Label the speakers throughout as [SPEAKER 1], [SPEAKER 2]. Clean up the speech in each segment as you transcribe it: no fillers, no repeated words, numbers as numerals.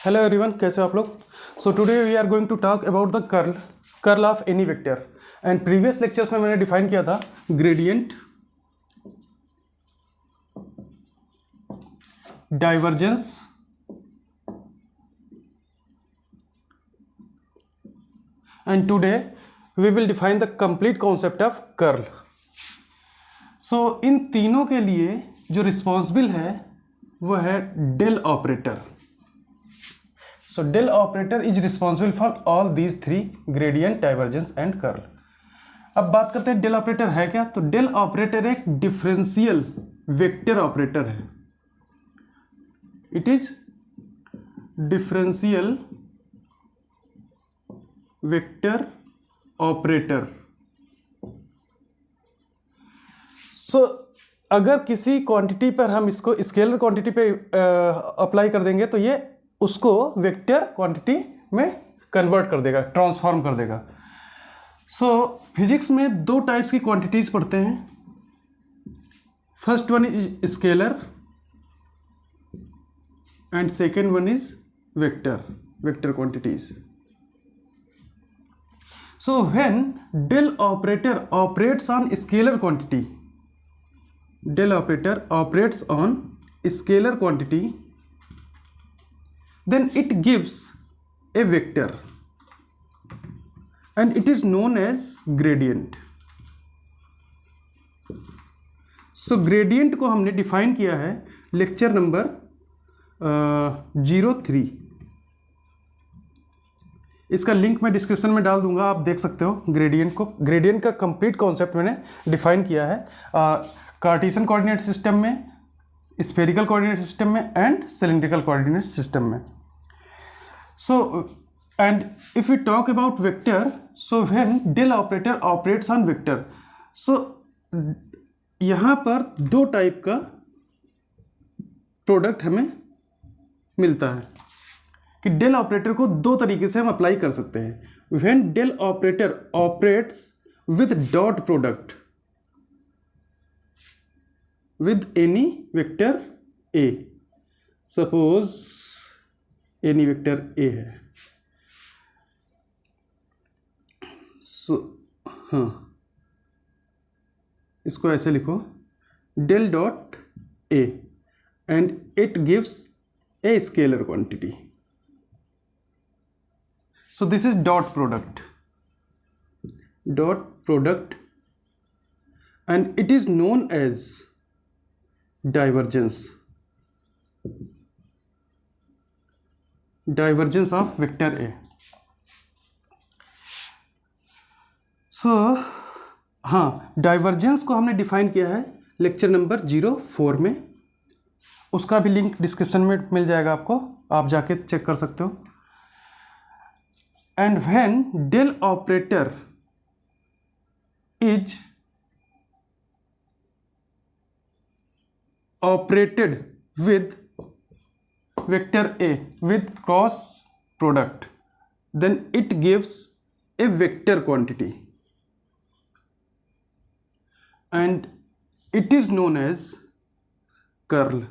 [SPEAKER 1] Hello everyone, कैसे हो आप लोग। So today we are going to talk about the curl of any vector. And previous lectures में मैंने डिफाइन किया था gradient, divergence and today we will define the complete concept of curl. So इन तीनों के लिए जो रिस्पॉन्सिबल है वो है del operator. So del operator is responsible for all these three: gradient, divergence and curl. अब बात करते हैं डेल ऑपरेटर है क्या। तो डेल ऑपरेटर एक डिफरेंशियल वेक्टर ऑपरेटर है। It is differential vector operator. So अगर किसी क्वांटिटी पर हम इसको स्केलर क्वांटिटी पे अप्लाई कर देंगे तो ये उसको वेक्टर क्वांटिटी में कन्वर्ट कर देगा, ट्रांसफॉर्म कर देगा। सो फिजिक्स में दो टाइप्स की क्वांटिटीज पढ़ते हैं। First one is scalar and second one is vector quantities. So when del operator operates on scalar quantity, del operator operates on scalar quantity, then it gives a vector and it is known as gradient. So gradient को हमने define किया है lecture number 03। इसका link मैं description में डाल दूंगा, आप देख सकते हो ग्रेडियंट को। ग्रेडियंट का कंप्लीट कॉन्सेप्ट मैंने डिफाइन किया है कार्टेशियन कोऑर्डिनेट सिस्टम में, स्फेरिकल कोऑर्डिनेट सिस्टम में एंड सिलिंड्रिकल कोऑर्डिनेट सिस्टम में। So and if we talk about vector, so when del operator operates on vector, so यहाँ पर दो टाइप का प्रोडक्ट हमें मिलता है कि डेल ऑपरेटर को दो तरीके से हम अप्लाई कर सकते हैं। when del operator operates with dot product with any vector a, suppose any vector A है। सो हाँ, इसको ऐसे लिखो, del dot A and it gives a scalar quantity. So this is dot product and it is known as divergence of vector A. So हाँ, divergence को हमने define किया है लेक्चर नंबर 04 में। उसका भी लिंक डिस्क्रिप्शन में मिल जाएगा आपको, आप जाके चेक कर सकते हो। And when del operator is operated with vector A with cross product, then it gives a vector quantity and it is known as curl.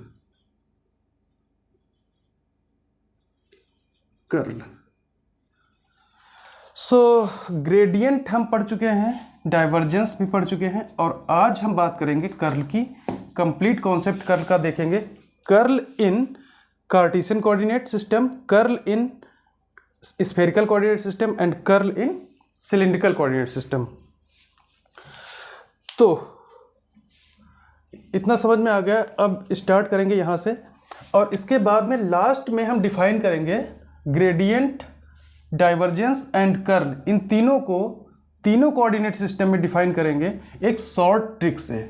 [SPEAKER 1] So gradient हम पढ़ चुके हैं, डाइवर्जेंस भी पढ़ चुके हैं और आज हम बात करेंगे कर्ल की। कंप्लीट कॉन्सेप्ट कर्ल का देखेंगे। Curl in cartesian coordinate system, curl in spherical coordinate system and curl in cylindrical coordinate system. तो इतना समझ में आ गया। अब स्टार्ट करेंगे यहाँ से और इसके बाद में लास्ट में हम डिफाइन करेंगे ग्रेडियंट, डाइवर्जेंस एंड कर्ल। इन तीनों को तीनों कोऑर्डिनेट सिस्टम में डिफाइन करेंगे एक शॉर्ट ट्रिक से,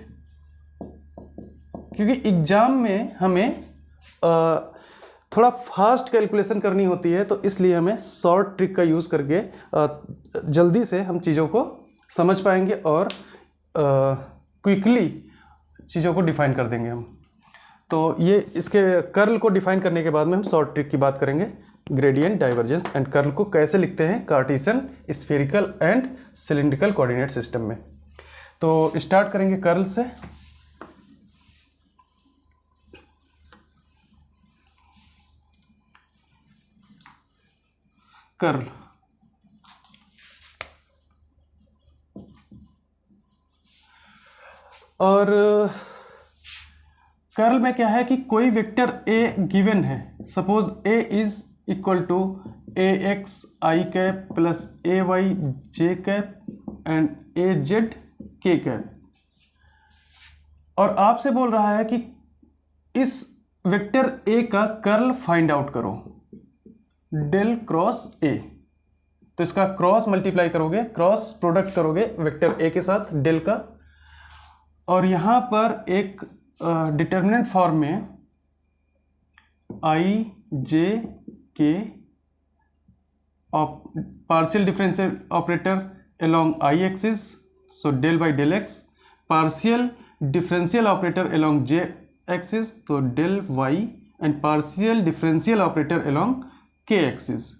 [SPEAKER 1] क्योंकि एग्जाम में हमें थोड़ा फास्ट कैलकुलेशन करनी होती है, तो इसलिए हमें शॉर्ट ट्रिक का यूज़ करके जल्दी से हम चीज़ों को समझ पाएंगे और क्विकली चीज़ों को डिफाइन कर देंगे हम। तो ये इसके कर्ल को डिफाइन करने के बाद में हम शॉर्ट ट्रिक की बात करेंगे। ग्रेडियंट, डाइवर्जेंस एंड कर्ल को कैसे लिखते हैं Cartesian, spherical and cylindrical coordinate system में। तो स्टार्ट करेंगे कर्ल से। कर्ल। और कर्ल में क्या है कि कोई वेक्टर ए गिवन है, suppose A is equal to A x I cap plus A Y J cap and A Z के कैप, और आपसे बोल रहा है कि इस वेक्टर ए का कर्ल फाइंड आउट करो, डेल क्रॉस ए। तो इसका क्रॉस मल्टीप्लाई करोगे, क्रॉस प्रोडक्ट करोगे वेक्टर ए के साथ डेल का, और यहां पर एक डिटर्मिनेंट फॉर्म में i j k partial differential operator along i axis, so del by del x, partial differential operator along j axis, तो del y, and partial differential operator along k axis,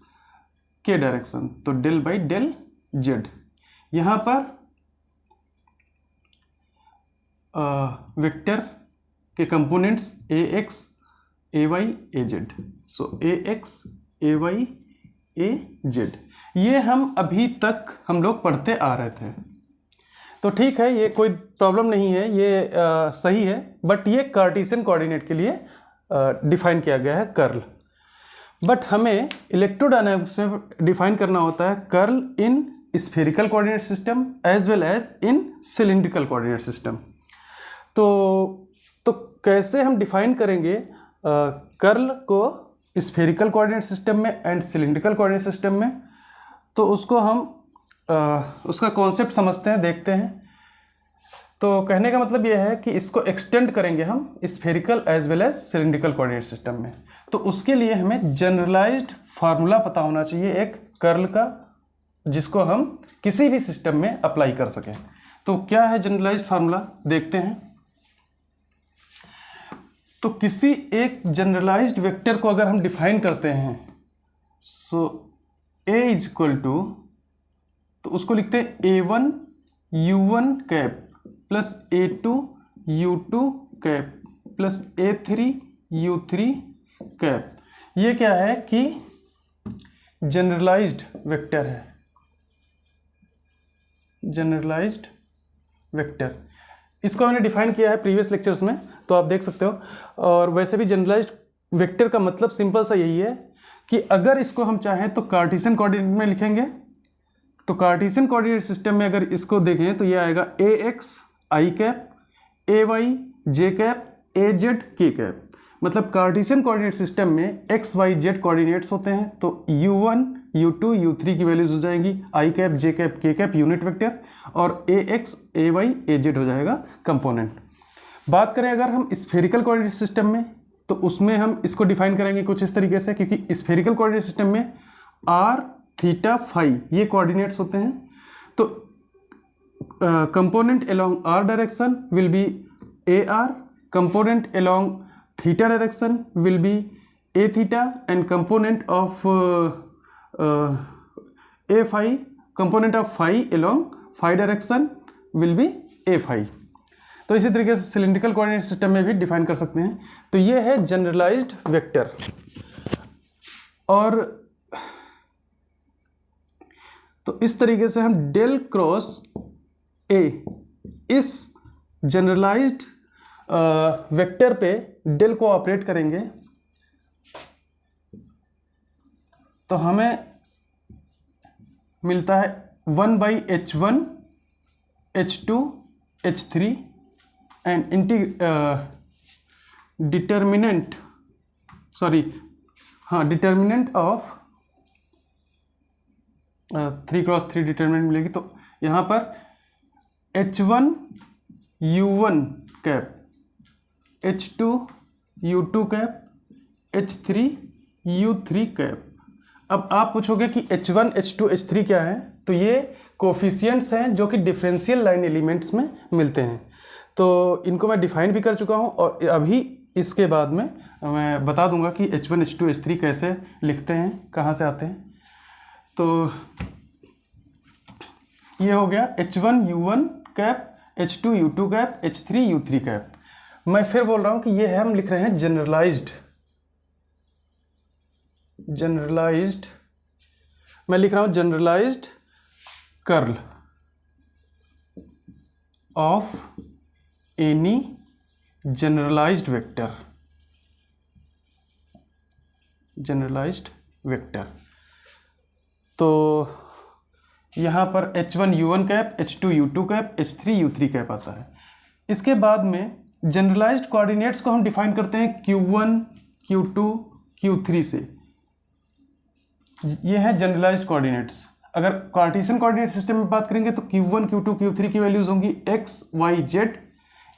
[SPEAKER 1] k direction, तो del by del z. यहां पर vector के components A x A y A z, so A x A y A Z, ये हम अभी तक हम लोग पढ़ते आ रहे थे। तो ठीक है, ये कोई प्रॉब्लम नहीं है, ये सही है, बट ये कार्टेशियन कोऑर्डिनेट के लिए डिफाइन किया गया है कर्ल। बट हमें इलेक्ट्रोडायनामिक्स में डिफाइन करना होता है curl in spherical coordinate system as well as in cylindrical coordinate system. तो कैसे हम डिफाइन करेंगे कर्ल को स्फेरिकल कोऑर्डिनेट सिस्टम में एंड सिलिंड्रिकल कोऑर्डिनेट सिस्टम में, तो उसको हम उसका कॉन्सेप्ट समझते हैं, देखते हैं। तो कहने का मतलब यह है कि इसको एक्सटेंड करेंगे हम spherical as well as cylindrical coordinate system में। तो उसके लिए हमें जनरलाइज्ड फार्मूला पता होना चाहिए एक कर्ल का, जिसको हम किसी भी सिस्टम में अप्लाई कर सकें। तो क्या है जनरलाइज्ड फार्मूला, देखते हैं। तो किसी एक जनरलाइज्ड वेक्टर को अगर हम डिफाइन करते हैं, सो ए इज इक्वल टू, तो उसको लिखते हैं a1 u1 cap plus a2 u2 cap plus a3 u3 cap. ये क्या है कि जनरलाइज्ड वेक्टर है, जनरलाइज्ड वेक्टर। इसको मैंने डिफाइन किया है प्रीवियस लेक्चर्स में, तो आप देख सकते हो। और वैसे भी जनरलाइज्ड वेक्टर का मतलब सिंपल सा यही है कि अगर इसको हम चाहें तो कार्टेशियन कोऑर्डिनेट में लिखेंगे। तो कार्टेशियन कोऑर्डिनेट सिस्टम में अगर इसको देखें तो ये आएगा A x I cap A Y J cap A Z के कैप। मतलब कार्टेशियन कोऑर्डिनेट सिस्टम में एक्स वाई जेड कोऑर्डिनेट्स होते हैं, तो u1 u2 u3 की वैल्यूज हो जाएंगी, आई cap J cap K cap unit vector, और ए x A y A Z हो जाएगा कंपोनेंट। बात करें अगर हम स्फेरिकल कोऑर्डिनेट सिस्टम में, तो उसमें हम इसको डिफाइन करेंगे कुछ इस तरीके से, क्योंकि स्फेरिकल कोऑर्डिनेट सिस्टम में आर थीटा फाई ये कोऑर्डिनेट्स होते हैं। तो component along are direction will be A R, component along theta direction will be a theta, and component of a phi, component of phi along phi direction will be a phi। तो इसी तरीके से cylindrical coordinate system में भी define कर सकते हैं। तो ये है जनरलाइज्ड वेक्टर। और तो इस तरीके से हम डेल क्रॉस ए इस जनरलाइज्ड वेक्टर पे डेल को ऑपरेट करेंगे, तो हमें मिलता है 1/h1 h2 h3 and determinant of 3x3 determinant मिलेगी। तो यहाँ पर h1 u1 cap, h2 u2 cap, h3 u3 cap. अब आप पूछोगे कि h1 h2 h3 क्या है, तो ये कोफिशिएंट्स हैं जो कि डिफरेंशियल लाइन एलिमेंट्स में मिलते हैं। तो इनको मैं डिफाइन भी कर चुका हूँ, और अभी इसके बाद में मैं बता दूंगा कि h1 h2 h3 कैसे लिखते हैं, कहाँ से आते हैं। तो ये हो गया h1 u1 cap, h2 u2 cap, h3 u3 cap. मैं फिर बोल रहा हूं कि ये है, हम लिख रहे हैं जनरलाइज्ड मैं लिख रहा हूं generalized curl of any generalized vector, generalized vector. तो यहाँ पर H1 U1 cap, H2 U2 cap, H3 U3 cap आता है। इसके बाद में जनरलाइज्ड कोऑर्डिनेट्स को हम डिफाइन करते हैं Q1, Q2, Q3 से। ये है जनरलाइज्ड कोऑर्डिनेट्स। अगर कार्टेशियन कोऑर्डिनेट सिस्टम में बात करेंगे तो Q1, Q2, Q3 की वैल्यूज होंगी x, y, z।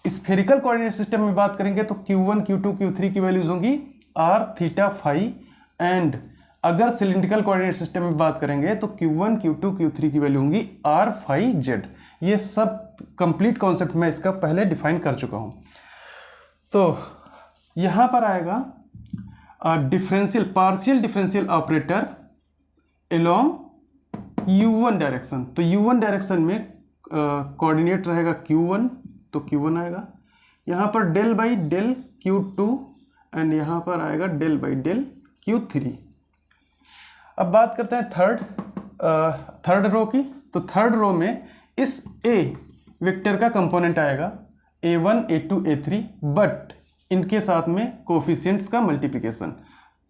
[SPEAKER 1] Spherical coordinate system में बात करेंगे तो Q1, Q2, Q3 की वैल्यूज होंगी r, थीटा, फाई। एंड अगर सिलिंड्रिकल कोऑर्डिनेट सिस्टम में बात करेंगे तो Q1, Q2, Q3 की वैल्यू होंगी r, फाई, z। ये सब कंप्लीट कॉन्सेप्ट मैं इसका पहले डिफाइन कर चुका हूं। तो यहां पर आएगा partial differential operator along U1 direction. तो U1 डायरेक्शन में कोऑर्डिनेट रहेगा Q1, तो Q1 आएगा। यहाँ पर del by del Q2 and यहाँ पर आएगा डेल बाई डेल Q3। अब बात करते हैं थर्ड रो की। तो थर्ड रो में इस A वेक्टर का कंपोनेंट आएगा A1, A2, A3, बट इनके साथ में कोफिशिएंट्स का मल्टीप्लिकेशन।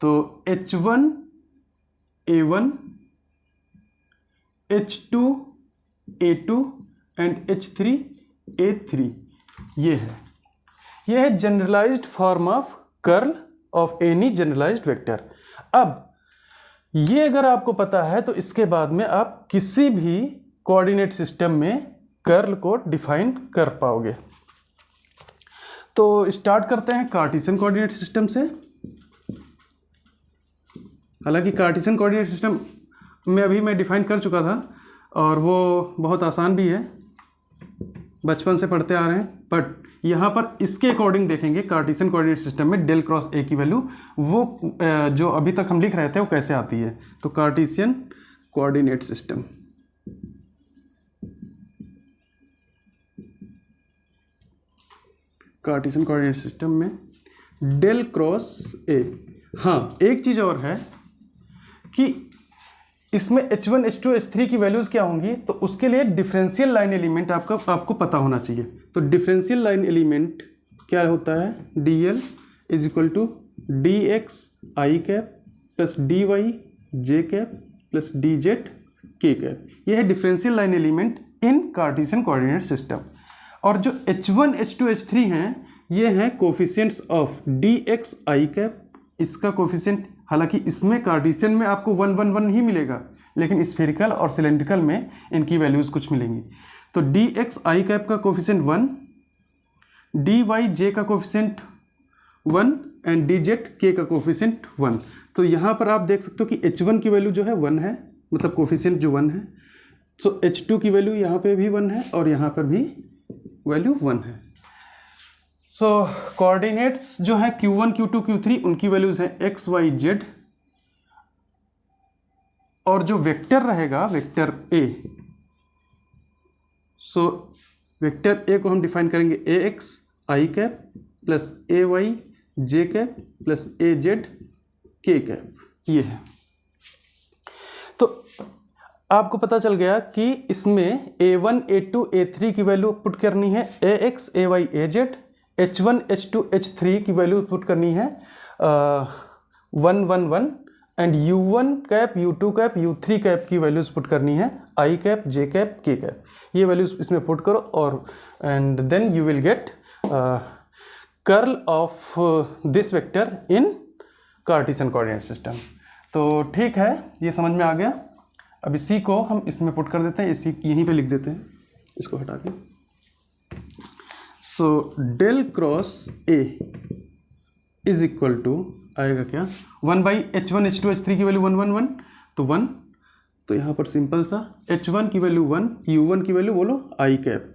[SPEAKER 1] तो H1 A1, H2 A2 and H3 A3, ये है generalized form of curl of any generalized vector. अब ये अगर आपको पता है तो इसके बाद में आप किसी भी कोऑर्डिनेट सिस्टम में कर्ल को डिफाइन कर पाओगे। तो स्टार्ट करते हैं कार्टेशियन कोऑर्डिनेट सिस्टम से। हालांकि कार्टेशियन कोऑर्डिनेट सिस्टम में अभी मैं डिफाइन कर चुका था और वो बहुत आसान भी है, बचपन से पढ़ते आ रहे हैं। बट यहाँ पर इसके अकॉर्डिंग देखेंगे कार्टेशियन कोऑर्डिनेट सिस्टम में डेल क्रॉस ए की वैल्यू वो जो अभी तक हम लिख रहे थे वो कैसे आती है। तो Cartesian coordinate system, Cartesian coordinate system में डेल क्रॉस ए। हाँ, एक चीज़ और है कि इसमें H1, H2, H3 की वैल्यूज़ क्या होंगी, तो उसके लिए डिफरेंशियल लाइन एलिमेंट आपको पता होना चाहिए। तो डिफरेंशियल लाइन एलिमेंट क्या होता है, DL is equal to DX I cap plus DY J cap plus DZ K cap. यह है differential line element in cartesian coordinate system. और जो H1, H2, H3 हैं, ये हैं coefficients of DX I cap. इसका कोफिशिएंट, हालांकि इसमें कार्टेशियन में आपको 1, 1, 1 ही मिलेगा, लेकिन स्फेरिकल और सिलेंड्रिकल में इनकी वैल्यूज़ कुछ मिलेंगी। तो DX I कैप का कोफिशिएंट 1, DY J का कोफिशिएंट 1 एंड DZ K का कोफिशिएंट 1। तो यहाँ पर आप देख सकते हो कि H1 की वैल्यू जो है 1 है, मतलब कोफिशिएंट जो 1 है। सो H2 की वैल्यू यहाँ पे भी 1 है और यहाँ पर भी वैल्यू 1 है। सो कोऑर्डिनेट्स जो है Q1, Q2, Q3 उनकी वैल्यूज हैं X, Y, Z। और जो वेक्टर रहेगा vector A, so vector A को हम डिफाइन करेंगे AX I cap plus AY J cap plus AZ K cap, ये है। तो आपको पता चल गया कि इसमें A1, A2, A3 की वैल्यू पुट करनी है AX, AY, AZ। H1, H2, H3 की वैल्यू पुट करनी है 1, 1, 1 and U1 cap, U2 cap, U3 cap की वैल्यूज पुट करनी है I cap, J cap, K cap. ये वैल्यूज इसमें पुट करो और and then you will get curl of this vector in cartesian coordinate system. तो ठीक है, ये समझ में आ गया। अब इसी को हम इसमें पुट कर देते हैं, इसी यहीं पे लिख देते हैं, इसको हटा के। So del cross A is equal to आएगा क्या, 1 बाई H1, H2, H3 की वैल्यू 1, 1, 1, तो 1। तो यहाँ पर सिंपल सा H1 की वैल्यू 1, U1 की वैल्यू बोलो I कैप,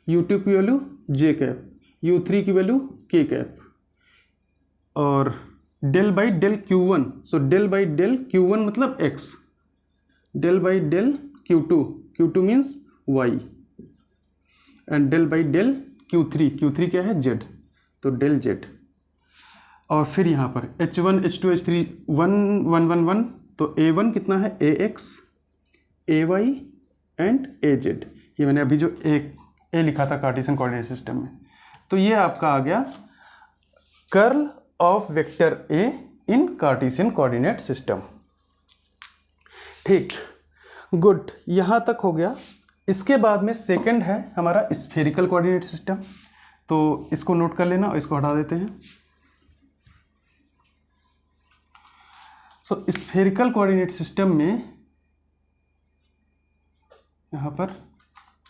[SPEAKER 1] U2 की वैल्यू J कैप, U3 की वैल्यू K कैप, और del by del Q1। So del by del Q1 मतलब X, del by del Q2, Q2 means Y, and del by del Q3, Q3 क्या है Z, तो del Z। और फिर यहाँ पर H1, H2, H3 1, 1, 1, 1, तो A1 कितना है, AX, AY एंड AZ। ये मैंने अभी जो ए लिखा था कार्टेशियन कोऑर्डिनेट सिस्टम में, तो ये आपका आ गया curl of vector A in cartesian coordinate system. ठीक, गुड, यहाँ तक हो गया। इसके बाद में सेकंड है हमारा स्फेरिकल कोऑर्डिनेट सिस्टम, तो इसको नोट कर लेना और इसको हटा देते हैं। सो स्फेरिकल कोऑर्डिनेट सिस्टम में यहाँ पर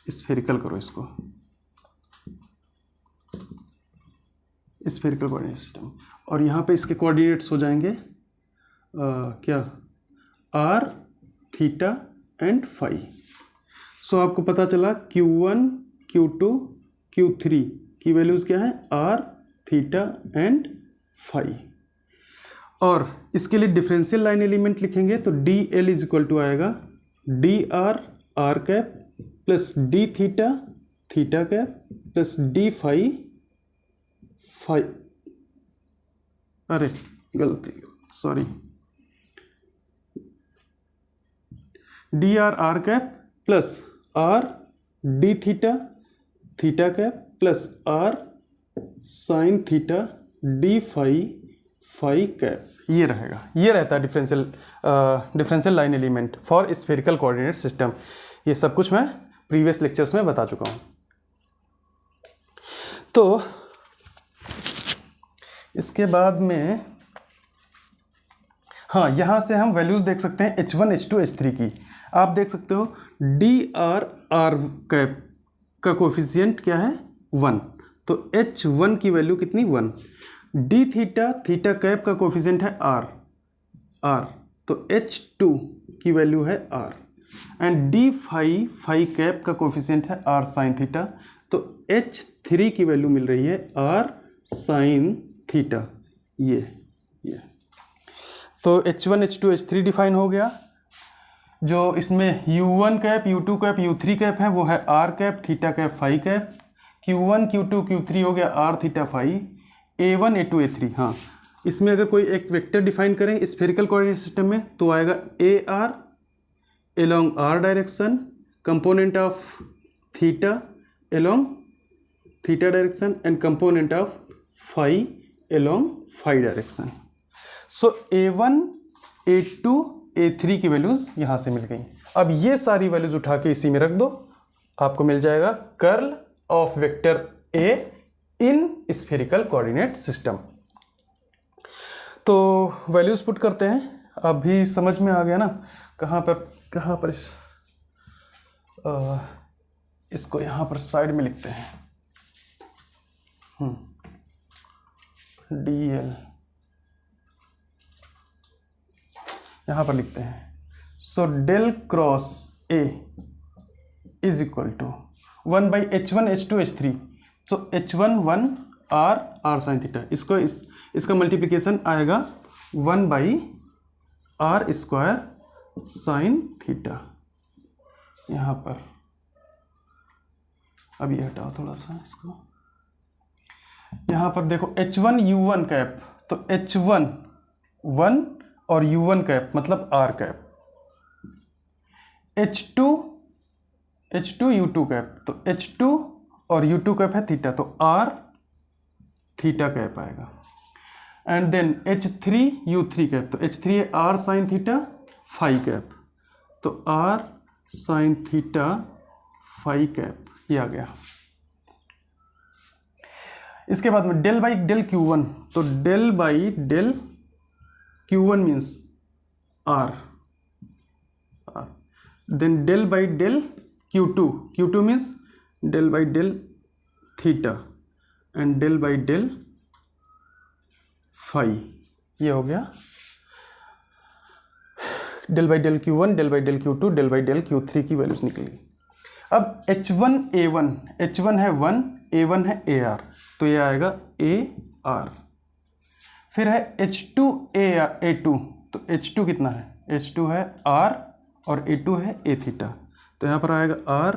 [SPEAKER 1] स्फेरिकल करो इसको, स्फेरिकल कोऑर्डिनेट सिस्टम, और यहाँ पे इसके कोऑर्डिनेट्स हो जाएंगे क्या, r, थीटा एंड फाई। सो आपको पता चला Q1, Q2, Q3 की वैल्यूज़ क्या है, r, थीटा एंड फाई। और इसके लिए डिफरेंशियल लाइन एलिमेंट लिखेंगे तो dl इज इक्वल टू आएगा dr r cap plus d theta theta cap plus d phi phi, अरे गलती, sorry, dr r cap plus r d theta theta cap plus r sine theta d phi phi cap. ये रहेगा, ये रहता है differential line element for spherical coordinate system. ये सब कुछ मैं प्रीवियस लेक्चर्स में बता चुका हूँ। तो इसके बाद में हाँ, यहाँ से हम वैल्यूज़ देख सकते हैं H1, H2, H3 की। आप देख सकते हो dr r कैप का कोफिशिएंट क्या है, 1, तो H1 की वैल्यू कितनी, 1। d थीटा थीटा कैप का कोफिशिएंट है r, तो H2 की वैल्यू है r, and d phi phi cap का कोफिशिएंट है r साइन थीटा, तो H3 की वैल्यू मिल रही है r साइन थीटा। ये तो H1, H2, H3 डिफाइन हो गया। जो इसमें U1 cap, U2 cap, U3 cap है वो है r cap theta cap phi cap. Q1, Q2, Q3 हो गया r theta phi, A1, A2, A3। हाँ, इसमें अगर कोई एक वेक्टर डिफाइन करें स्फेरिकल कोऑर्डिनेट सिस्टम में तो आएगा AR along r direction, component of theta along theta direction and component of phi along phi direction. So A1, A2, A3 की वैल्यूज यहाँ से मिल गई। अब ये सारी वैल्यूज उठा के इसी में रख दो, आपको मिल जाएगा curl of vector A in spherical coordinate system. तो वैल्यूज पुट करते हैं, अभी समझ में आ गया ना कहाँ पर इसको यहाँ पर साइड में लिखते हैं, dl यहाँ पर लिखते हैं। So del cross A is equal to 1 by H1, H2, H3। So H1 1 r sine theta, इसका मल्टीप्लिकेशन आएगा 1 by r square sine theta. यहाँ पर अब ये हटाओ थोड़ा सा इसको, यहाँ पर देखो H1 U1 कैप, तो H1 1 और U1 कैप मतलब R cap, H2 U2 cap, तो H2 और U2 कैप है थीटा, तो R थीटा कैप आएगा। And then H3 U3 cap, तो H3 है R sine theta phi cap, तो R sine theta phi cap, ये आ गया। इसके बाद में डेल बाई डेल Q1, तो del by del Q1 means R, then del by del Q2 means del by del theta and del by del phi, ये हो गया del by del Q1, del by del Q2, del by del Q3 की values निकली। अब H1 A1, H1 है 1, A1 है AR, तो ये आएगा AR। फिर है H2 A2, तो H2 कितना है, H2 है R और A2 है A थीटा, तो यहाँ पर आएगा R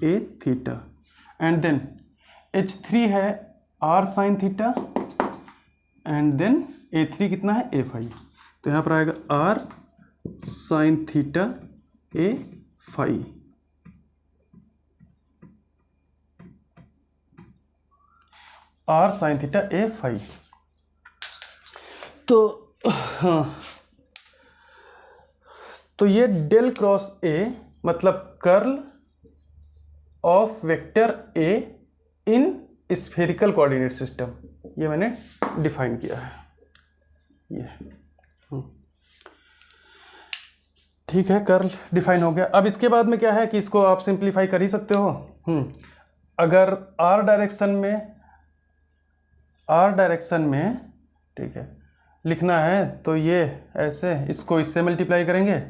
[SPEAKER 1] A theta. And then H3 है R sine theta and then A3 कितना है A फाई, तो यहाँ पर आएगा R sine theta A phi. R sine theta A phi. तो हाँ, तो ये डेल क्रॉस ए मतलब curl of vector A in spherical coordinate system, ये मैंने डिफाइन किया है। ये ठीक है, कर्ल डिफाइन हो गया। अब इसके बाद में क्या है कि इसको आप सिंप्लीफाई कर ही सकते हो। अगर आर डायरेक्शन में ठीक है लिखना है तो ये ऐसे, इसको इससे मल्टीप्लाई करेंगे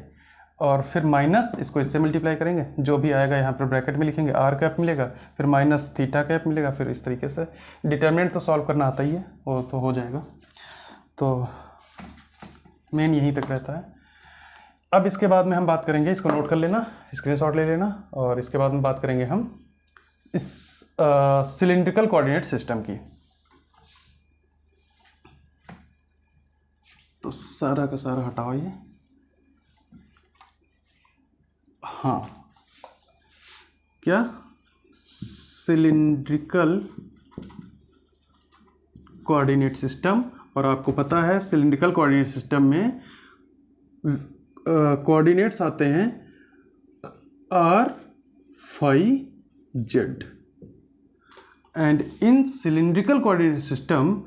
[SPEAKER 1] और फिर माइनस इसको इससे मल्टीप्लाई करेंगे, जो भी आएगा यहाँ पर ब्रैकेट में लिखेंगे, आर कैप मिलेगा, फिर माइनस थीटा कैप मिलेगा, फिर इस तरीके से। डिटरमिनेंट तो सॉल्व करना आता ही है, वो तो हो जाएगा। तो मेन यहीं तक रहता है। अब इसके बाद में हम बात करेंगे, इसको नोट कर लेना, स्क्रीनशॉट ले लेना, और इसके बाद में बात करेंगे हम इस सिलिंड्रिकल कोऑर्डिनेट सिस्टम की। तो सारा का सारा हटाओ ये। हाँ, क्या सिलिंड्रिकल कोऑर्डिनेट सिस्टम, और आपको पता है सिलिंड्रिकल कोऑर्डिनेट सिस्टम में कोऑर्डिनेट्स आते हैं R phi Z, and in cylindrical coordinate system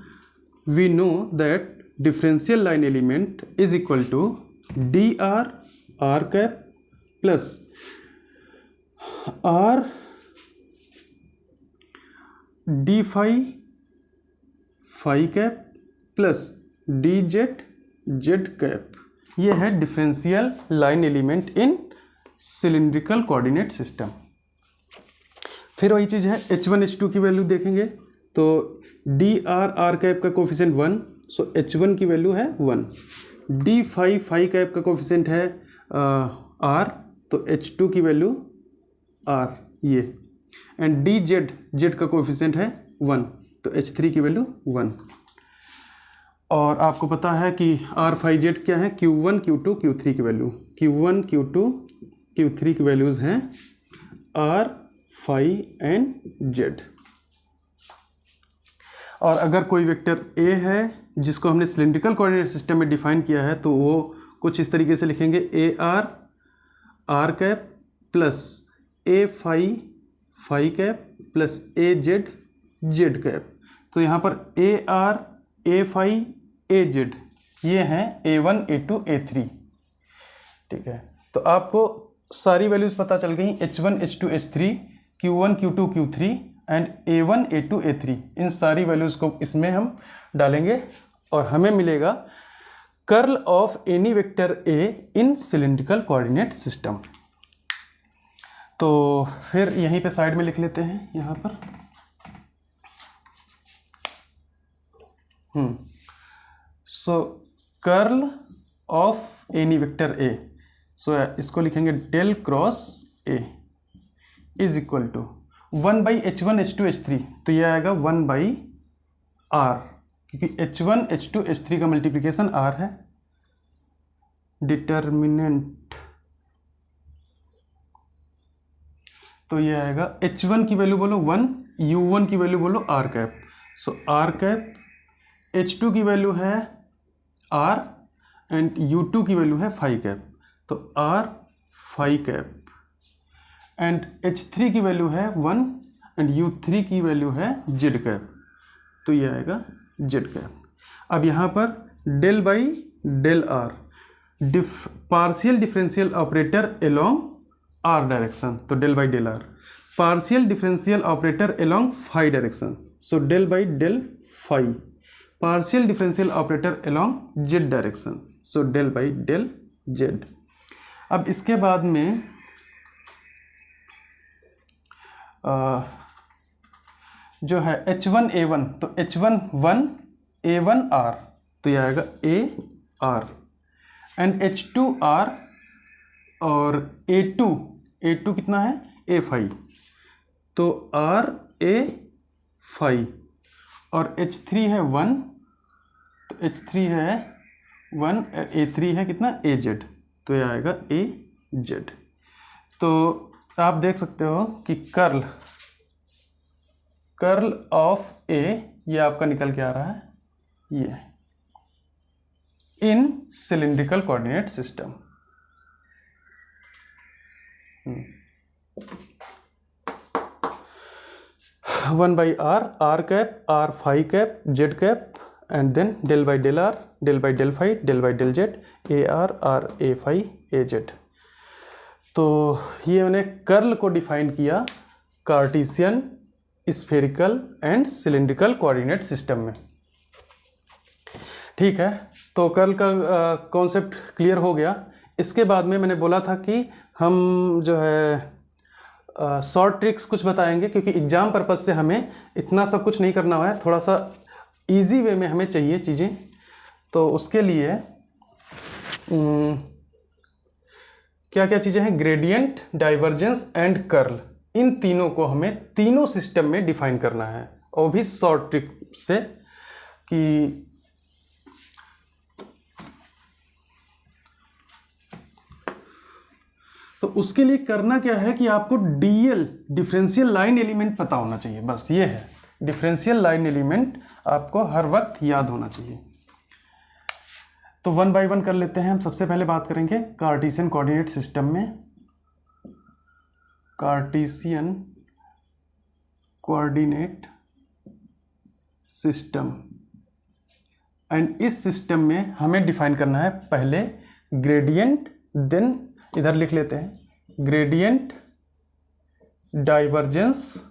[SPEAKER 1] we know that differential line element is equal to dr r cap plus r d phi phi cap plus dz z cap। ये है differential line element इन cylindrical coordinate system. फिर वही चीज़ है, h1 h2 की value देखेंगे तो dr r cap का coefficient 1, सो h1 की वैल्यू है 1। d फाई कैप का कोफिशिएंट है r, तो h2 की वैल्यू r ये, एंड d z का कोफिशिएंट है 1, तो h3 की वैल्यू 1। और आपको पता है कि r फाई z क्या है, q1 q2 q3 की वैल्यू, q1 q2 q3 की वैल्यूज़ हैं r फाई एंड z। और अगर कोई वेक्टर a है जिसको हमने सिलिंड्रिकल कोऑर्डिनेट सिस्टम में डिफाइन किया है, तो वो कुछ इस तरीके से लिखेंगे, A R R cap plus A phi cap plus A Z Z cap. तो यहाँ पर A R A phi A Z ये हैं A1 A2 A3। ठीक है, तो आपको सारी वैल्यूज़ पता चल गई, H1 H2 H3 Q1 Q2 Q3 and A1 A2 A3। इन सारी वैल्यूज़ को इसमें हम डालेंगे और हमें मिलेगा curl of any vector A in cylindrical coordinate system. तो फिर यहीं पे साइड में लिख लेते हैं यहाँ पर। So curl of any vector A, so इसको लिखेंगे del cross A is equal to 1/H1 H2 H3। तो ये आएगा 1/R, क्योंकि H1 H2 H3 का मल्टीप्लिकेशन R है। डिटर्मिनेंट तो ये आएगा H1 की वैल्यू बोलो 1, U1 की वैल्यू बोलो R कैप। सो R कैप, H2 की वैल्यू है R एंड U2 की वैल्यू है फाई कैप, तो R phi cap, and H3 की वैल्यू है 1 एंड U3 की वैल्यू है Z कैप, तो ये आएगा Z कैप। अब यहाँ पर del by del R, partial differential operator along R direction, तो del by del R। Partial differential operator along phi direction, so del by del phi. Partial differential operator along Z direction, so del by del Z। अब इसके बाद में जो है H1 A1, तो H1 1 A1 R, तो ये आएगा A R, and H2 R और A2 कितना है A फाई, तो R A फाई, और H3 है 1, तो H3 है 1, A3 है कितना A Z, तो ये आएगा ए जेड। तो आप देख सकते हो कि कर्ल ऑफ ए ये आपका निकल के आ रहा है ये in cylindrical coordinate system. 1/r, r cap, r phi cap, z cap, and then del by del r, del by del phi, del by del z, ar, r a phi, a z। तो ये मैंने curl को define किया Cartesian, spherical and cylindrical coordinate system में। ठीक है, तो curl का कॉन्सेप्ट क्लियर हो गया। इसके बाद में मैंने बोला था कि हम जो है शॉर्ट ट्रिक्स कुछ बताएंगे, क्योंकि एग्जाम पर्पज से हमें इतना सब कुछ नहीं करना है, थोड़ा सा इजी वे में हमें चाहिए चीज़ें। तो उसके लिए क्या क्या चीज़ें हैं, ग्रेडियंट, डाइवर्जेंस एंड कर्ल, इन तीनों को हमें तीनों सिस्टम में डिफाइन करना है, और भी शॉर्ट ट्रिक से। कि तो उसके लिए करना क्या है कि आपको डीएल, डिफरेंशियल लाइन एलिमेंट पता होना चाहिए, बस ये है। डिफरेंशियल लाइन एलिमेंट आपको हर वक्त याद होना चाहिए। तो 1 बाय 1 कर लेते हैं हम। सबसे पहले बात करेंगे कार्टेशियन कोऑर्डिनेट सिस्टम में। कार्टेशियन कोऑर्डिनेट सिस्टम, एंड इस सिस्टम में हमें डिफाइन करना है पहले ग्रेडियंट, देन इधर लिख लेते हैं gradient, divergence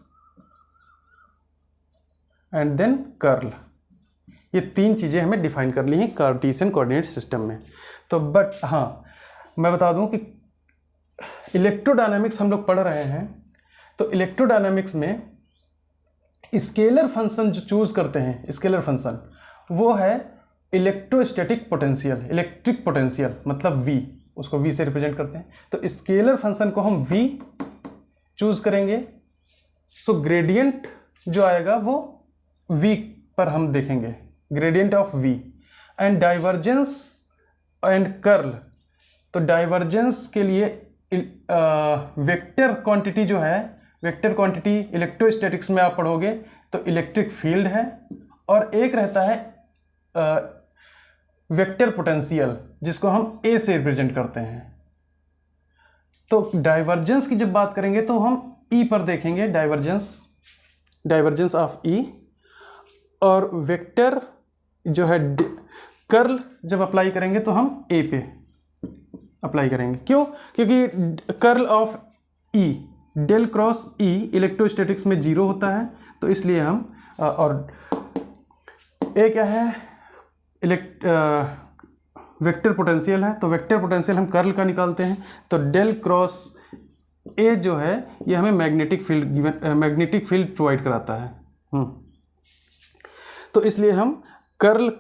[SPEAKER 1] and then curl. ये तीन चीज़ें हमें डिफाइन कर ली हैं कार्टेशियन कोऑर्डिनेट सिस्टम में। तो बट हाँ, मैं बता दूं कि इलेक्ट्रोडायनामिक्स हम लोग पढ़ रहे हैं, तो इलेक्ट्रोडायनामिक्स में स्केलर फंक्शन जो चूज करते हैं, स्केलर फंक्शन, वो है इलेक्ट्रोस्टैटिक पोटेंशियल, इलेक्ट्रिक पोटेंशियल मतलब V, उसको V से रिप्रेजेंट करते हैं। तो स्केलर फंक्शन को हम V चूज करेंगे। सो ग्रेडियंट जो आएगा वो V पर हम देखेंगे, gradient of V। And divergence and curl, तो डाइवर्जेंस के लिए वेक्टर क्वांटिटी जो है, वेक्टर क्वांटिटी इलेक्ट्रोस्टैटिक्स में आप पढ़ोगे तो इलेक्ट्रिक फील्ड है, और एक रहता है वेक्टर पोटेंशियल, जिसको हम A से रिप्रेजेंट करते हैं। तो डाइवर्जेंस की जब बात करेंगे तो हम E पर देखेंगे, डाइवर्जेंस ऑफ E। और वेक्टर जो है कर्ल जब अप्लाई करेंगे तो हम A पे अप्लाई करेंगे। क्यों? क्योंकि curl of E, del cross E electrostatics में 0 होता है, तो इसलिए हम और A क्या है, वेक्टर पोटेंशियल है, तो वेक्टर पोटेंशियल हम कर्ल का निकालते हैं। तो डेल क्रॉस ए जो है ये हमें मैग्नेटिक फील्ड प्रोवाइड कराता है। तो इसलिए हम कर्ल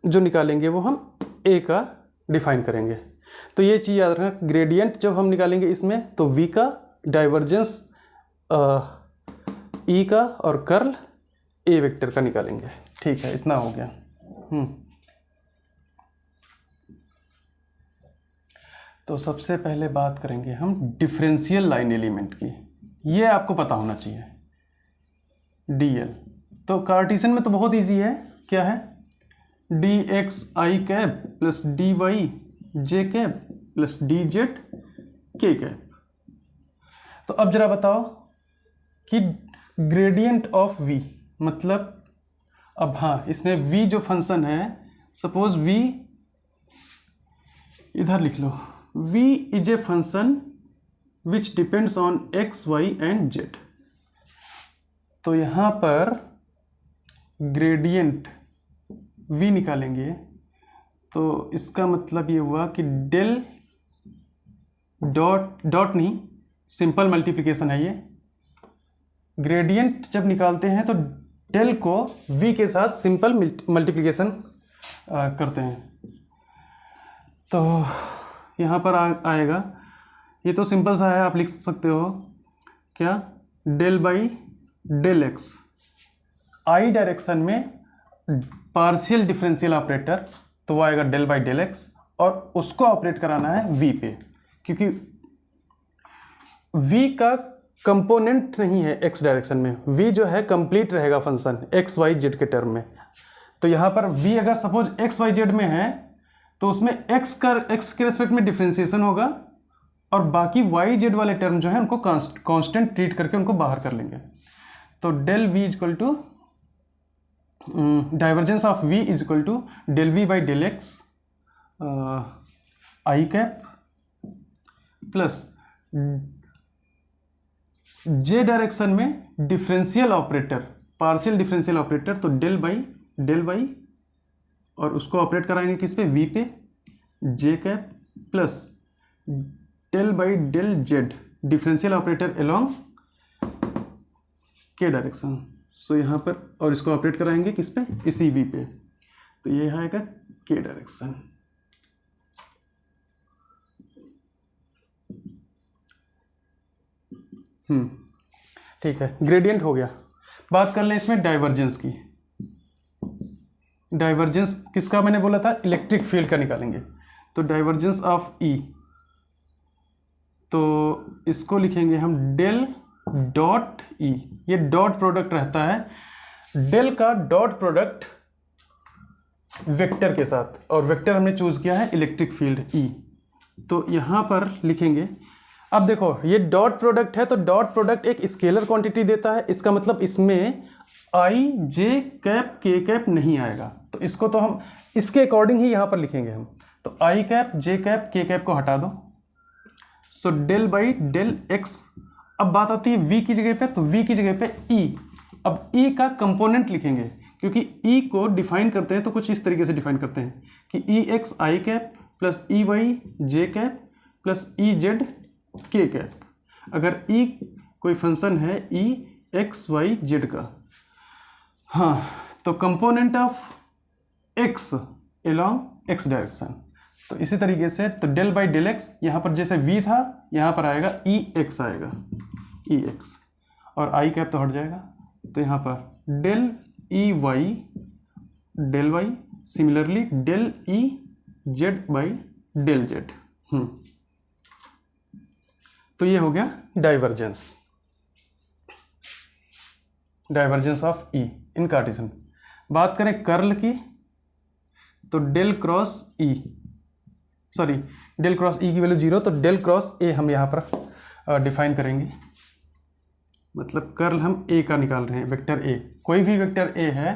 [SPEAKER 1] जो निकालेंगे वो हम ए का डिफाइन करेंगे। तो ये चीज़ याद रखना, ग्रेडियंट जब हम निकालेंगे इसमें तो वी का, डाइवर्जेंस ई का, और कर्ल ए वेक्टर का निकालेंगे। ठीक है, इतना हो गया। तो सबसे पहले बात करेंगे हम डिफरेंशियल लाइन एलिमेंट की। ये आपको पता होना चाहिए, डीएल। तो कार्टेशियन में तो बहुत इजी है, क्या है, डी एक्स आई कैप प्लस डी वाई जे कैप प्लस डी जेड के कैप। तो अब जरा बताओ कि ग्रेडियंट ऑफ वी मतलब, अब हाँ, इसमें v जो फंक्शन है, सपोज v इधर लिख लो, v is a function which depends on x, y and z। तो यहाँ पर ग्रेडियंट v निकालेंगे, तो इसका मतलब ये हुआ कि डेल डॉट नहीं, सिंपल मल्टीप्लिकेशन है ये। ग्रेडियंट जब निकालते हैं तो डेल को v के साथ सिंपल मल्टीप्लिकेशन करते हैं। तो यहाँ पर आएगा, ये तो सिंपल सा है, आप लिख सकते हो क्या, del by del x, I direction में पार्शियल डिफरेंशियल ऑपरेटर, तो वो आएगा डेल बाई डेल एक्स, और उसको ऑपरेट कराना है v पे, क्योंकि v का कंपोनेंट नहीं है x डायरेक्शन में, v जो है कंप्लीट रहेगा फंक्शन x y z के टर्म में। तो यहाँ पर v अगर सपोज x y z में है तो उसमें x के रेस्पेक्ट में डिफ्रेंसिएशन होगा और बाकी y z वाले टर्म जो है उनको कांस्टेंट ट्रीट करके उनको बाहर कर लेंगे। तो del v equal to divergence of v is equal to del v by del x I cap plus j direction में differential operator, partial differential operator, तो डेल बाई डेल वाई, और उसको ऑपरेट कराएंगे किस पे, v पे, j cap plus del by del z, differential operator along k direction. So यहाँ पर, और इसको ऑपरेट कराएंगे किस पे, इसी v पे, तो ये आएगा के डायरेक्शन। ठीक है, ग्रेडियंट हो गया। बात कर लें इसमें डाइवर्जेंस की। डाइवर्जेंस किसका मैंने बोला था, इलेक्ट्रिक फील्ड का निकालेंगे। तो डाइवर्जेंस ऑफ ई, तो इसको लिखेंगे हम डेल डॉट ई, ये डॉट प्रोडक्ट रहता है डेल का डॉट प्रोडक्ट वेक्टर के साथ, और वेक्टर हमने चूज किया है इलेक्ट्रिक फील्ड ई। तो यहाँ पर लिखेंगे, अब देखो ये डॉट प्रोडक्ट है तो डॉट प्रोडक्ट एक स्केलर क्वांटिटी देता है, इसका मतलब इसमें आई जे कैप के कैप नहीं आएगा, तो इसको तो हम इसके अकॉर्डिंग ही यहाँ पर लिखेंगे हम। तो I cap J cap K cap को हटा दो, so del by del X. अब बात आती है v की जगह पे, तो v की जगह पे e। अब e का कंपोनेंट लिखेंगे, क्योंकि e को डिफाइन करते हैं तो कुछ इस तरीके से डिफाइन करते हैं कि ई एक्स आई कैप प्लस ई वाई जे कैप प्लस ई जेड के कैप। अगर e कोई फंक्शन है ई एक्स वाई जेड का, हाँ, तो component of x along x direction. तो इसी तरीके से, तो डेल बाई डेल एक्स, यहाँ पर जैसे v था यहाँ पर आएगा ई एक्स आएगा, ई एक्स, और आई कैप तो हट जाएगा, तो यहाँ पर del E Y del Y, similarly del E Z by del Z. तो ये हो गया divergence, divergence of E in cartesian. बात करें कर्ल की, तो del cross E, sorry del cross E की वैल्यू 0, तो डेल क्रॉस ए हम यहाँ पर डिफाइन करेंगे, मतलब कर्ल हम ए का निकाल रहे हैं, वेक्टर ए, कोई भी वेक्टर ए है,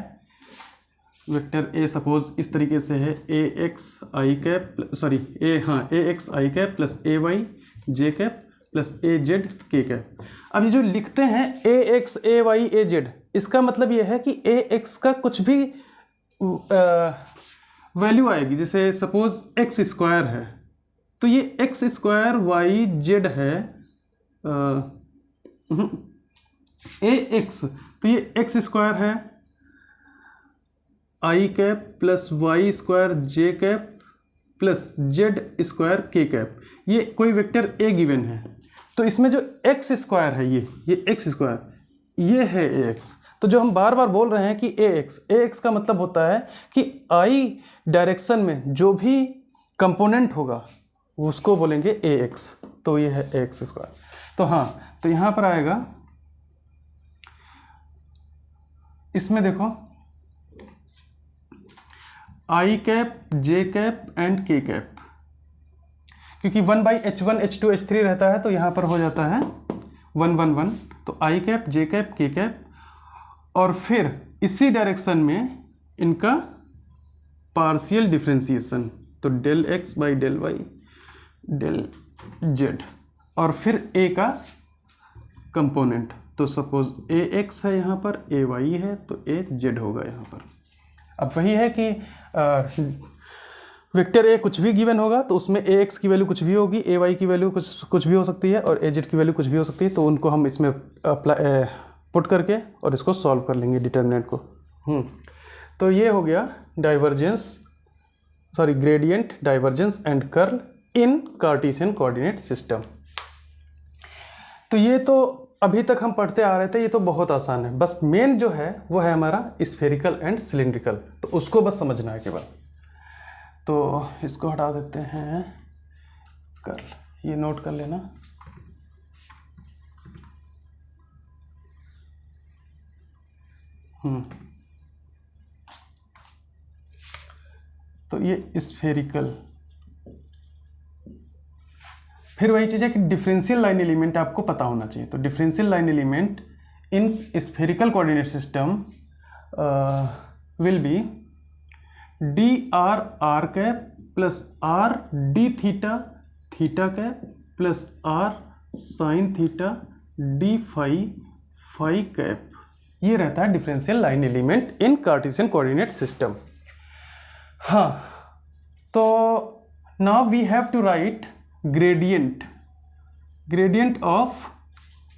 [SPEAKER 1] वेक्टर ए सपोज इस तरीके से है, ए एक्स आई कैप, सॉरी ए, हाँ, ए x I cap plus A Y J cap plus A Z के कैप। अब ये जो लिखते हैं ए x A y A Z, इसका मतलब ये है कि ए एक्स का कुछ भी वैल्यू आएगी, जैसे सपोज एक्स स्क्वायर है तो ये एक्स स्क्वायर वाई जेड है, ए एक्स, तो ये एक्स स्क्वायर है आई कैप प्लस वाई स्क्वायर जे कैप प्लस जेड स्क्वायर के कैप। ये कोई वेक्टर ए गिवन है, तो इसमें जो एक्स स्क्वायर है, ये एक्स स्क्वायर, ये है ए एक्स। तो जो हम बार बार बोल रहे हैं कि ए एक्स का मतलब होता है कि आई डायरेक्शन में जो भी कंपोनेंट होगा उसको बोलेंगे ए एक्स, तो ये है ए एक्स स्क्वायर। तो हाँ, तो यहाँ पर आएगा, इसमें देखो आई कैप जे कैप एंड के कैप, क्योंकि 1/h1 h2 h3 रहता है तो यहाँ पर हो जाता है 1 1 1, तो I cap J cap K cap, और फिर इसी डायरेक्शन में इनका पार्शियल डिफरेंशिएशन, तो del X by del Y del Z, और फिर ए का कंपोनेंट, तो सपोज ए एक्स है यहाँ पर, ए वाई है तो ए जेड होगा यहाँ पर। अब वही है कि वेक्टर ए कुछ भी गिवन होगा तो उसमें ए एक्स की वैल्यू कुछ भी होगी, ए वाई की वैल्यू कुछ भी हो सकती है, और ए जेड की वैल्यू कुछ भी हो सकती है, तो उनको हम इसमें अप्लाई पुट करके और इसको सॉल्व कर लेंगे डिटर्मिनेंट को। तो ये हो गया divergence, sorry gradient, divergence and curl in cartesian coordinate system. तो ये तो अभी तक हम पढ़ते आ रहे थे, ये तो बहुत आसान है, बस मेन जो है वो है हमारा स्फेरिकल एंड सिलिंड्रिकल, तो उसको बस समझना है केवल। तो इसको हटा देते हैं, ये नोट कर लेना। तो ये स्फेरिकल, फिर वही चीज़ है कि डिफरेंशियल लाइन एलिमेंट आपको पता होना चाहिए। तो differential line element in spherical coordinate system will be D R R cap plus R D theta theta cap plus R sine theta D phi phi cap. ये रहता है differential line element in cartesian coordinate system. हाँ, तो now we have to write gradient of